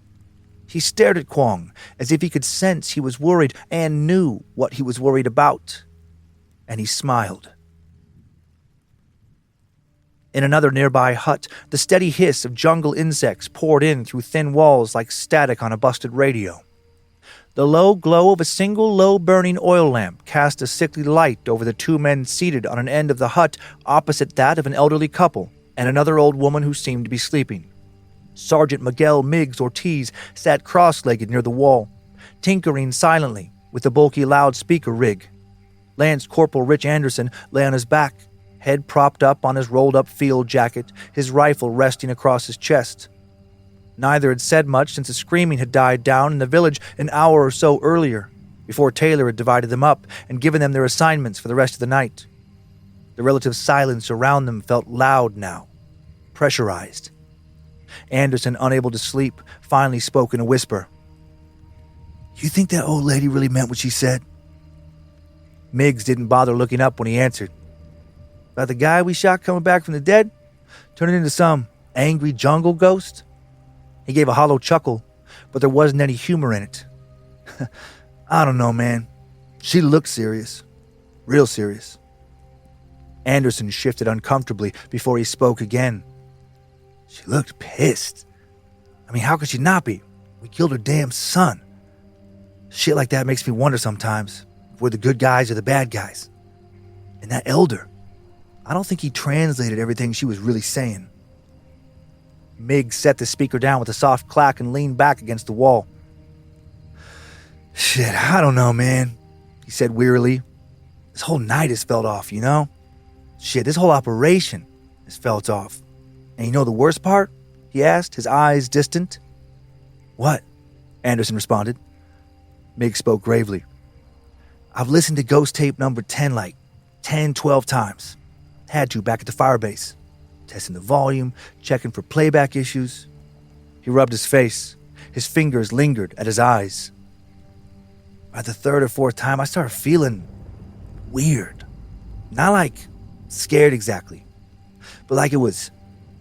He stared at Quang as if he could sense he was worried and knew what he was worried about. And he smiled. In another nearby hut, the steady hiss of jungle insects poured in through thin walls like static on a busted radio. The low glow of a single low-burning oil lamp cast a sickly light over the two men seated on an end of the hut opposite that of an elderly couple and another old woman who seemed to be sleeping. Sergeant Miguel Miggs Ortiz sat cross-legged near the wall, tinkering silently with the bulky loudspeaker rig. Lance Corporal Rich Anderson lay on his back, head propped up on his rolled-up field jacket, his rifle resting across his chest. Neither had said much since the screaming had died down in the village an hour or so earlier, before Taylor had divided them up and given them their assignments for the rest of the night. The relative silence around them felt loud now, pressurized. Anderson, unable to sleep, finally spoke in a whisper. "You think that old lady really meant what she said?" Miggs didn't bother looking up when he answered. "About the guy we shot coming back from the dead? Turning into some angry jungle ghost?" He gave a hollow chuckle, but there wasn't any humor in it. "I don't know, man. She looked serious. Real serious." Anderson shifted uncomfortably before he spoke again. "She looked pissed. I mean, how could she not be? We killed her damn son. Shit like that makes me wonder sometimes if we're the good guys or the bad guys. And that elder, I don't think he translated everything she was really saying." Miggs set the speaker down with a soft clack and leaned back against the wall. "Shit, I don't know, man," he said wearily. "This whole night has felt off, you know? Shit, this whole operation has felt off. And you know the worst part?" he asked, his eyes distant. "What?" Anderson responded. Miggs spoke gravely. "I've listened to Ghost Tape number 10 like 10, 12 times. Had to back at the firebase. Testing the volume, checking for playback issues." He rubbed his face. His fingers lingered at his eyes. By the third or fourth time, I started feeling weird. Not like scared exactly, but like it was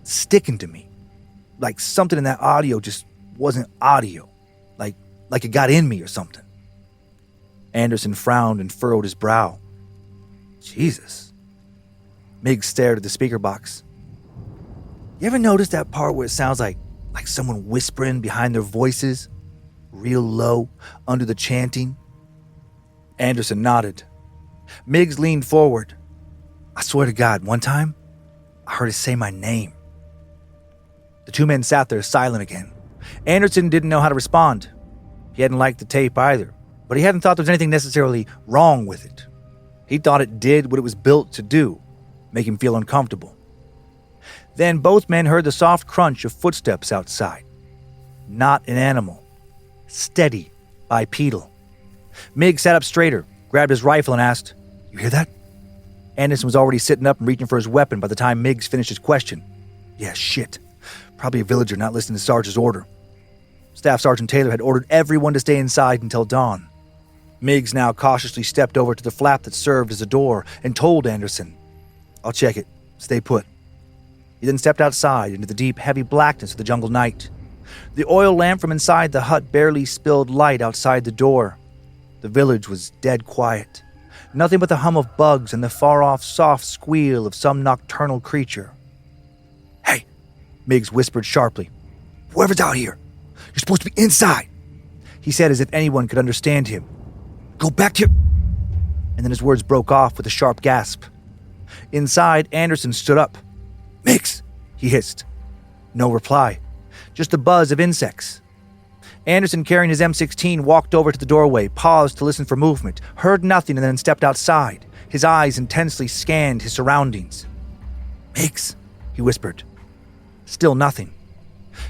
sticking to me. Like something in that audio just wasn't audio. Like it got in me or something. Anderson frowned and furrowed his brow. "Jesus." Miggs stared at the speaker box. "You ever notice that part where it sounds like someone whispering behind their voices? Real low, under the chanting?" Anderson nodded. Miggs leaned forward. "I swear to God, one time, I heard it say my name." The two men sat there silent again. Anderson didn't know how to respond. He hadn't liked the tape either, but he hadn't thought there was anything necessarily wrong with it. He thought it did what it was built to do, make him feel uncomfortable. Then both men heard the soft crunch of footsteps outside. Not an animal. Steady, bipedal. Miggs sat up straighter, grabbed his rifle and asked, "You hear that?" Anderson was already sitting up and reaching for his weapon by the time Miggs finished his question. "Yeah, shit. Probably a villager not listening to Sarge's order." Staff Sergeant Taylor had ordered everyone to stay inside until dawn. Miggs now cautiously stepped over to the flap that served as a door and told Anderson, "I'll check it. Stay put." He then stepped outside into the deep, heavy blackness of the jungle night. The oil lamp from inside the hut barely spilled light outside the door. The village was dead quiet. Nothing but the hum of bugs and the far-off soft squeal of some nocturnal creature. "Hey," Miggs whispered sharply. "Whoever's out here, you're supposed to be inside," he said as if anyone could understand him. "Go back to your—" And then his words broke off with a sharp gasp. Inside, Anderson stood up. "Miggs," he hissed. No reply, just the buzz of insects. Anderson, carrying his M16, walked over to the doorway, paused to listen for movement, heard nothing, and then stepped outside. His eyes intensely scanned his surroundings. "Miggs," he whispered. Still nothing.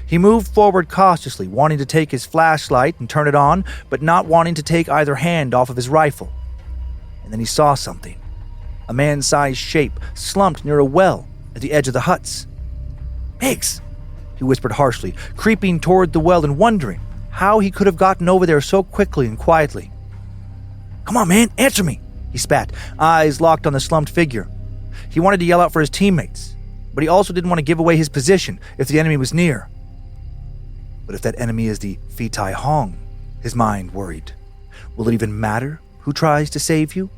He moved forward cautiously, wanting to take his flashlight and turn it on, but not wanting to take either hand off of his rifle. And then he saw something. A man-sized shape slumped near a well at the edge of the huts. "Miggs," he whispered harshly, creeping toward the well and wondering how he could have gotten over there so quickly and quietly. "Come on, man, answer me," he spat, eyes locked on the slumped figure. He wanted to yell out for his teammates, but he also didn't want to give away his position if the enemy was near. But if that enemy is the Phi Tai Hong, his mind worried, will it even matter who tries to save you?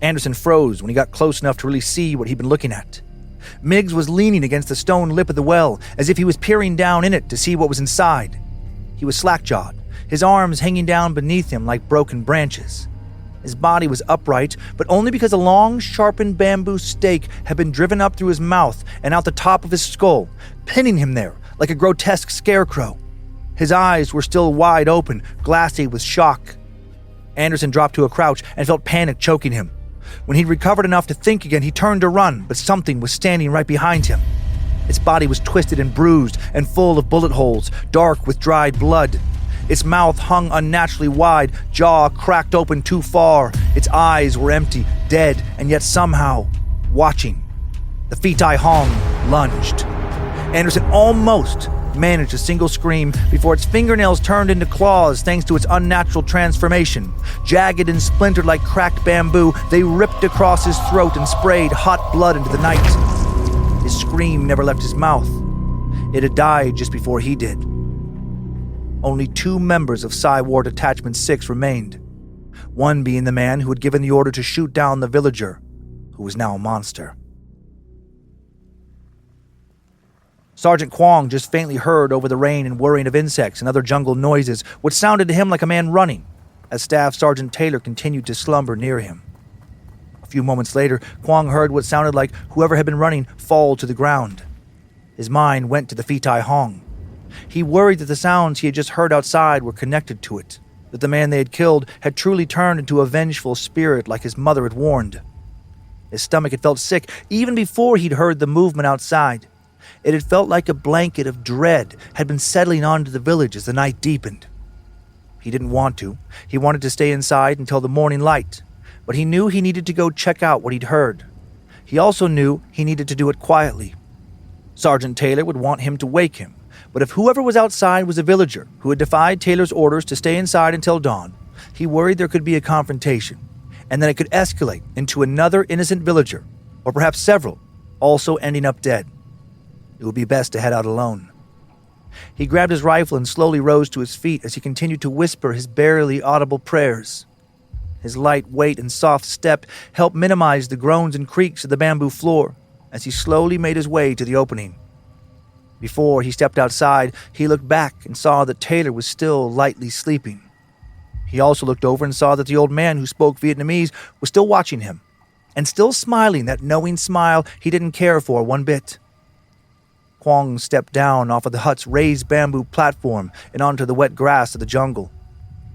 Anderson froze when he got close enough to really see what he'd been looking at. Miggs was leaning against the stone lip of the well, as if he was peering down in it to see what was inside. He was slack-jawed, his arms hanging down beneath him like broken branches. His body was upright, but only because a long, sharpened bamboo stake had been driven up through his mouth and out the top of his skull, pinning him there like a grotesque scarecrow. His eyes were still wide open, glassy with shock. Anderson dropped to a crouch and felt panic choking him. When he'd recovered enough to think again, he turned to run, but something was standing right behind him. Its body was twisted and bruised and full of bullet holes, dark with dried blood. Its mouth hung unnaturally wide, jaw cracked open too far. Its eyes were empty, dead, and yet somehow watching. The Phi Tai Hong lunged. Anderson almost managed a single scream before its fingernails turned into claws thanks to its unnatural transformation. Jagged and splintered like cracked bamboo, they ripped across his throat and sprayed hot blood into the night. His scream never left his mouth. It had died just before he did. Only 2 members of Psy Ward Detachment 6 remained, one being the man who had given the order to shoot down the villager, who was now a monster. Sergeant Kwong just faintly heard over the rain and whirring of insects and other jungle noises what sounded to him like a man running, as Staff Sergeant Taylor continued to slumber near him. A few moments later, Kwong heard what sounded like whoever had been running fall to the ground. His mind went to the Phi Tai Hong. He worried that the sounds he had just heard outside were connected to it, that the man they had killed had truly turned into a vengeful spirit like his mother had warned. His stomach had felt sick even before he'd heard the movement outside. It had felt like a blanket of dread had been settling onto the village as the night deepened. He didn't want to. He wanted to stay inside until the morning light, but he knew he needed to go check out what he'd heard. He also knew he needed to do it quietly. Sergeant Taylor would want him to wake him, but if whoever was outside was a villager who had defied Taylor's orders to stay inside until dawn, he worried there could be a confrontation, and then it could escalate into another innocent villager, or perhaps several, also ending up dead. It would be best to head out alone. He grabbed his rifle and slowly rose to his feet as he continued to whisper his barely audible prayers. His light weight and soft step helped minimize the groans and creaks of the bamboo floor as he slowly made his way to the opening. Before he stepped outside, he looked back and saw that Taylor was still lightly sleeping. He also looked over and saw that the old man who spoke Vietnamese was still watching him, and still smiling that knowing smile he didn't care for one bit. Kwong stepped down off of the hut's raised bamboo platform and onto the wet grass of the jungle.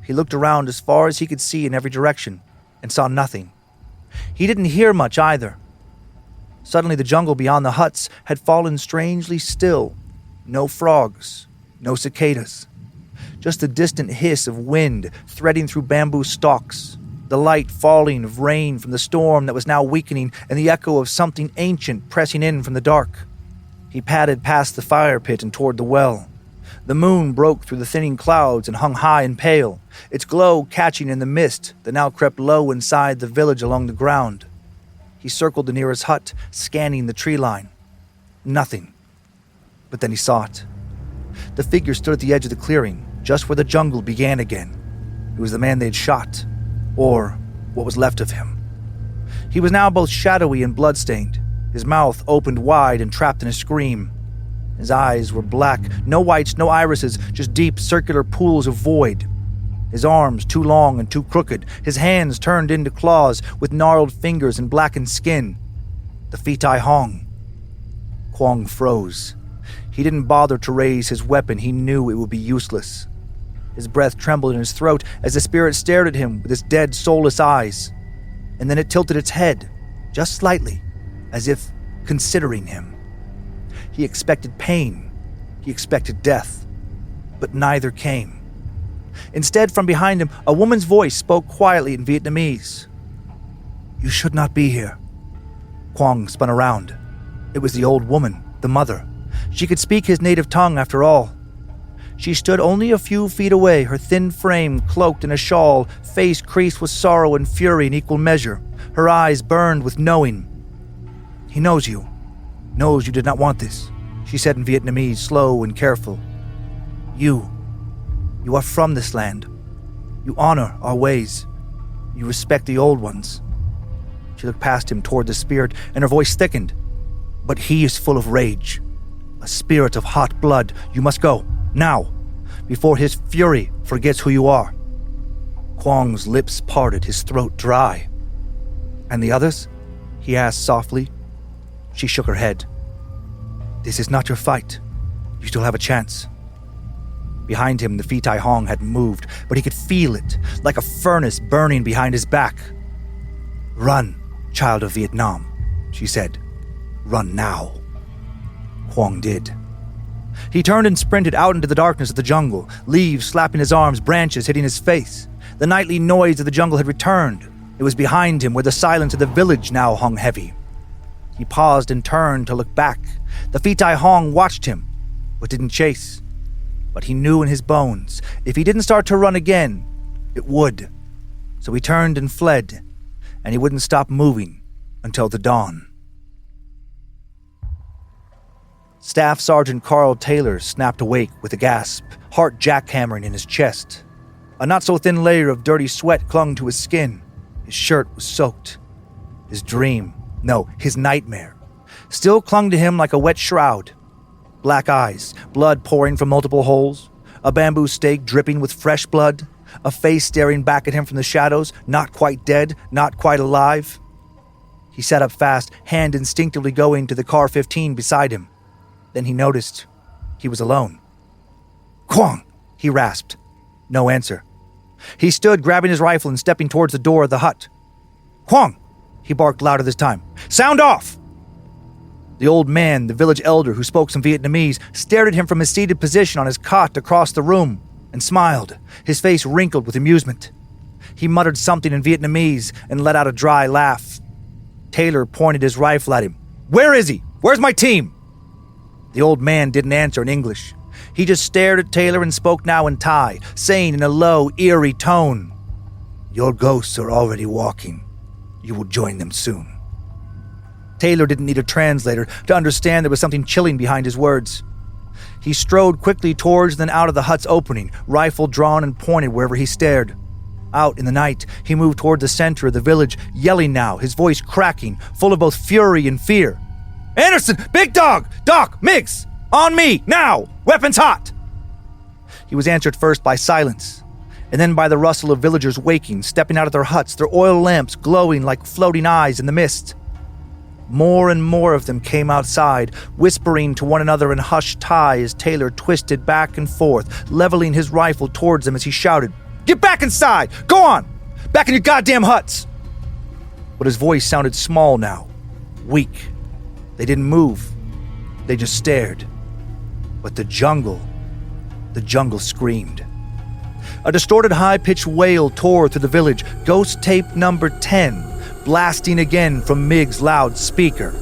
He looked around as far as he could see in every direction and saw nothing. He didn't hear much either. Suddenly the jungle beyond the huts had fallen strangely still. No frogs, no cicadas. Just the distant hiss of wind threading through bamboo stalks, the light falling of rain from the storm that was now weakening, and the echo of something ancient pressing in from the dark. He padded past the fire pit and toward the well. The moon broke through the thinning clouds and hung high and pale, its glow catching in the mist that now crept low inside the village along the ground. He circled the nearest hut, scanning the tree line. Nothing. But then he saw it. The figure stood at the edge of the clearing, just where the jungle began again. It was the man they'd shot, or what was left of him. He was now both shadowy and bloodstained, his mouth opened wide and trapped in a scream. His eyes were black, no whites, no irises, just deep circular pools of void. His arms too long and too crooked, his hands turned into claws with gnarled fingers and blackened skin. The Phi-Tai Hong. Kwong froze. He didn't bother to raise his weapon. He knew it would be useless. His breath trembled in his throat as the spirit stared at him with its dead, soulless eyes. And then it tilted its head, just slightly, as if considering him. He expected pain. He expected death. But neither came. Instead, from behind him, a woman's voice spoke quietly in Vietnamese. "You should not be here." Kwong spun around. It was the old woman, the mother. She could speak his native tongue after all. She stood only a few feet away, her thin frame cloaked in a shawl, face creased with sorrow and fury in equal measure. Her eyes burned with knowing. "He knows you. Knows you did not want this," she said in Vietnamese, slow and careful. You are from this land. You honor our ways. You respect the old ones." She looked past him toward the spirit, and her voice thickened. "But he is full of rage. A spirit of hot blood. You must go, now, before his fury forgets who you are." Kwong's lips parted, his throat dry. "And the others?" he asked softly. She shook her head. "This is not your fight. You still have a chance." Behind him, the Phi-Tai Hong had moved, but he could feel it, like a furnace burning behind his back. "Run, child of Vietnam," she said. "Run now." Kwong did. He turned and sprinted out into the darkness of the jungle, leaves slapping his arms, branches hitting his face. The nightly noise of the jungle had returned. It was behind him, where the silence of the village now hung heavy. He paused and turned to look back. The Phi-Tai Hong watched him, but didn't chase. But he knew in his bones, if he didn't start to run again, it would. So he turned and fled, and he wouldn't stop moving until the dawn. Staff Sergeant Carl Taylor snapped awake with a gasp, heart jackhammering in his chest. A not-so-thin layer of dirty sweat clung to his skin. His shirt was soaked. His dream, no, his nightmare, still clung to him like a wet shroud. Black eyes, blood pouring from multiple holes, a bamboo stake dripping with fresh blood, a face staring back at him from the shadows, not quite dead, not quite alive. He sat up fast, hand instinctively going to the car 15 beside him. Then he noticed he was alone. "Kwong!" he rasped. No answer. He stood, grabbing his rifle and stepping towards the door of the hut. "Kwong!" he barked louder this time. "Sound off!" The old man, the village elder who spoke some Vietnamese, stared at him from his seated position on his cot across the room and smiled, his face wrinkled with amusement. He muttered something in Vietnamese and let out a dry laugh. Taylor pointed his rifle at him. "Where is he? Where's my team?" The old man didn't answer in English. He just stared at Taylor and spoke now in Thai, saying in a low, eerie tone, "Your ghosts are already walking. You will join them soon." Taylor didn't need a translator to understand there was something chilling behind his words. He strode quickly towards and out of the hut's opening, rifle drawn and pointed wherever he stared. Out in the night, he moved toward the center of the village, yelling now, his voice cracking, full of both fury and fear. "Anderson! Big Dog! Doc! Miggs! On me! Now! Weapons hot!" He was answered first by silence, and then by the rustle of villagers waking, stepping out of their huts, their oil lamps glowing like floating eyes in the mist. More and more of them came outside, whispering to one another in hushed Thai as Taylor twisted back and forth, leveling his rifle towards them as he shouted, "Get back inside! Go on! Back in your goddamn huts!" But his voice sounded small now, weak. They didn't move. They just stared. But the jungle screamed. A distorted high-pitched wail tore through the village, ghost tape number 10, blasting again from Miggs' loud speaker.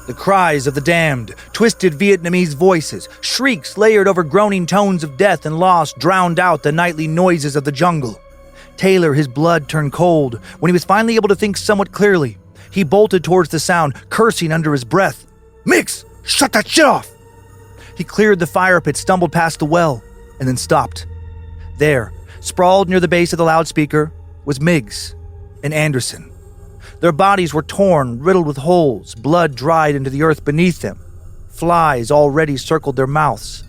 The cries of the damned, twisted Vietnamese voices, shrieks layered over groaning tones of death and loss drowned out the nightly noises of the jungle. Taylor, his blood turned cold. When he was finally able to think somewhat clearly, he bolted towards the sound, cursing under his breath. "Mix! Shut that shit off!" He cleared the fire pit, stumbled past the well, and then stopped. There, sprawled near the base of the loudspeaker, was Miggs and Anderson. Their bodies were torn, riddled with holes, blood dried into the earth beneath them. Flies already circled their mouths.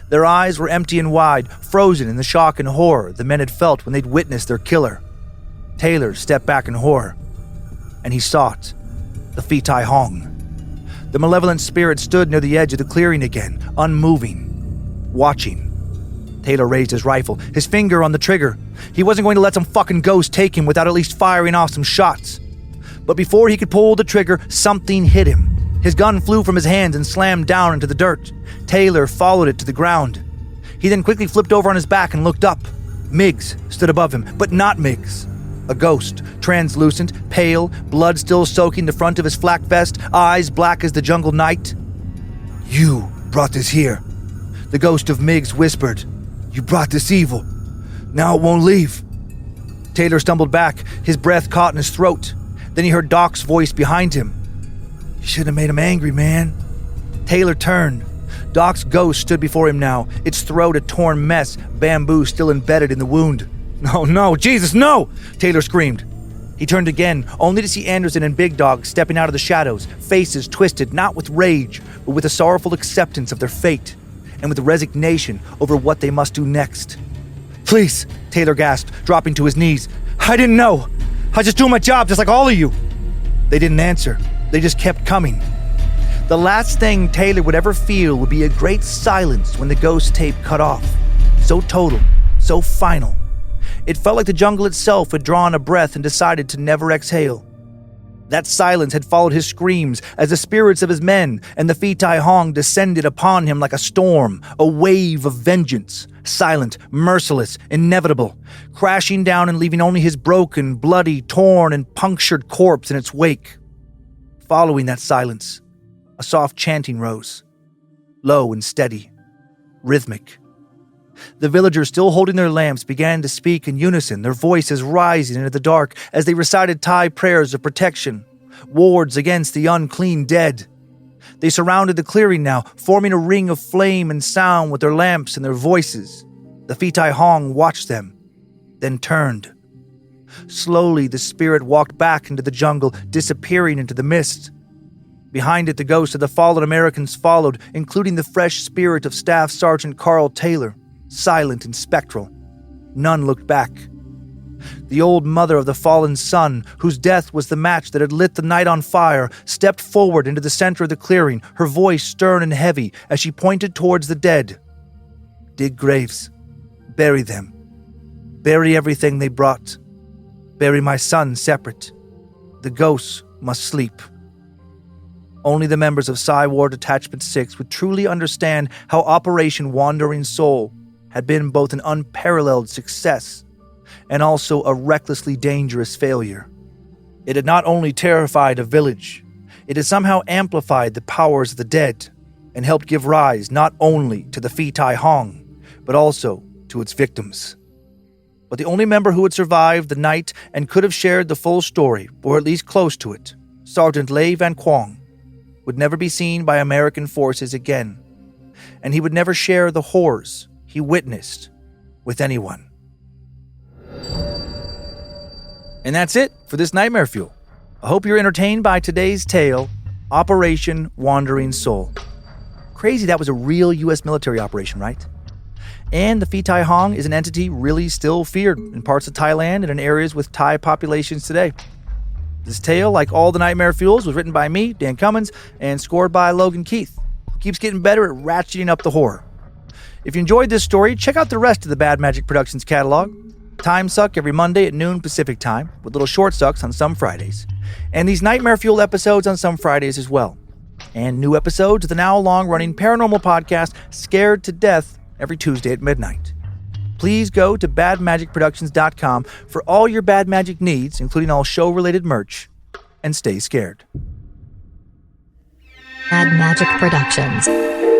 Their eyes were empty and wide, frozen in the shock and horror the men had felt when they'd witnessed their killer. Taylor stepped back in horror, and he saw it, the Phi Tai Hong. The malevolent spirit stood near the edge of the clearing again, unmoving, watching. Taylor raised his rifle, his finger on the trigger. He wasn't going to let some fucking ghost take him without at least firing off some shots. But before he could pull the trigger, something hit him. His gun flew from his hands and slammed down into the dirt. Taylor followed it to the ground. He then quickly flipped over on his back and looked up. Miggs stood above him, but not Miggs. A ghost, translucent, pale, blood still soaking the front of his flak vest, eyes black as the jungle night. "You brought this here," the ghost of Miggs whispered. "You brought this evil. Now it won't leave." Taylor stumbled back, his breath caught in his throat. Then he heard Doc's voice behind him. "You shouldn't have made him angry, man." Taylor turned. Doc's ghost stood before him now, its throat a torn mess, bamboo still embedded in the wound. "No, no, Jesus, no!" Taylor screamed. He turned again, only to see Anderson and Big Dog stepping out of the shadows, faces twisted not with rage, but with a sorrowful acceptance of their fate, and with resignation over what they must do next. "Please," Taylor gasped, dropping to his knees. "I didn't know. I was just doing my job just like all of you." They didn't answer. They just kept coming. The last thing Taylor would ever feel would be a great silence when the ghost tape cut off. So total, so final. It felt like the jungle itself had drawn a breath and decided to never exhale. That silence had followed his screams as the spirits of his men and the Phi Tai Hong descended upon him like a storm, a wave of vengeance, silent, merciless, inevitable, crashing down and leaving only his broken, bloody, torn, and punctured corpse in its wake. Following that silence, a soft chanting rose, low and steady, rhythmic. The villagers, still holding their lamps, began to speak in unison, their voices rising into the dark as they recited Thai prayers of protection, wards against the unclean dead. They surrounded the clearing now, forming a ring of flame and sound with their lamps and their voices. The Phi Tai Hong watched them, then turned. Slowly, the spirit walked back into the jungle, disappearing into the mist. Behind it, the ghosts of the fallen Americans followed, including the fresh spirit of Staff Sergeant Carl Taylor, silent and spectral. None looked back. The old mother of the fallen son, whose death was the match that had lit the night on fire, stepped forward into the center of the clearing, her voice stern and heavy as she pointed towards the dead. "Dig graves. Bury them. Bury everything they brought. Bury my son separate. The ghosts must sleep." Only the members of Psy War Detachment 6 would truly understand how Operation Wandering Soul had been both an unparalleled success and also a recklessly dangerous failure. It had not only terrified a village, it had somehow amplified the powers of the dead and helped give rise not only to the Phi Tai Hong, but also to its victims. But the only member who had survived the night and could have shared the full story, or at least close to it, Sergeant Lei Van Quang, would never be seen by American forces again, and he would never share the horrors he witnessed with anyone. And that's it for this Nightmare Fuel. I hope you're entertained by today's tale, Operation Wandering Soul. Crazy that was a real U.S. military operation, right? And the Phi Tai Hong is an entity really still feared in parts of Thailand and in areas with Thai populations today. This tale, like all the Nightmare Fuels, was written by me, Dan Cummins, and scored by Logan Keith, who keeps getting better at ratcheting up the horror. If you enjoyed this story, check out the rest of the Bad Magic Productions catalog. Time Suck every Monday at noon Pacific Time, with little short sucks on some Fridays. And these Nightmare Fuel episodes on some Fridays as well. And new episodes of the now long-running paranormal podcast, Scared to Death, every Tuesday at midnight. Please go to badmagicproductions.com for all your Bad Magic needs, including all show-related merch, and stay scared. Magic Productions.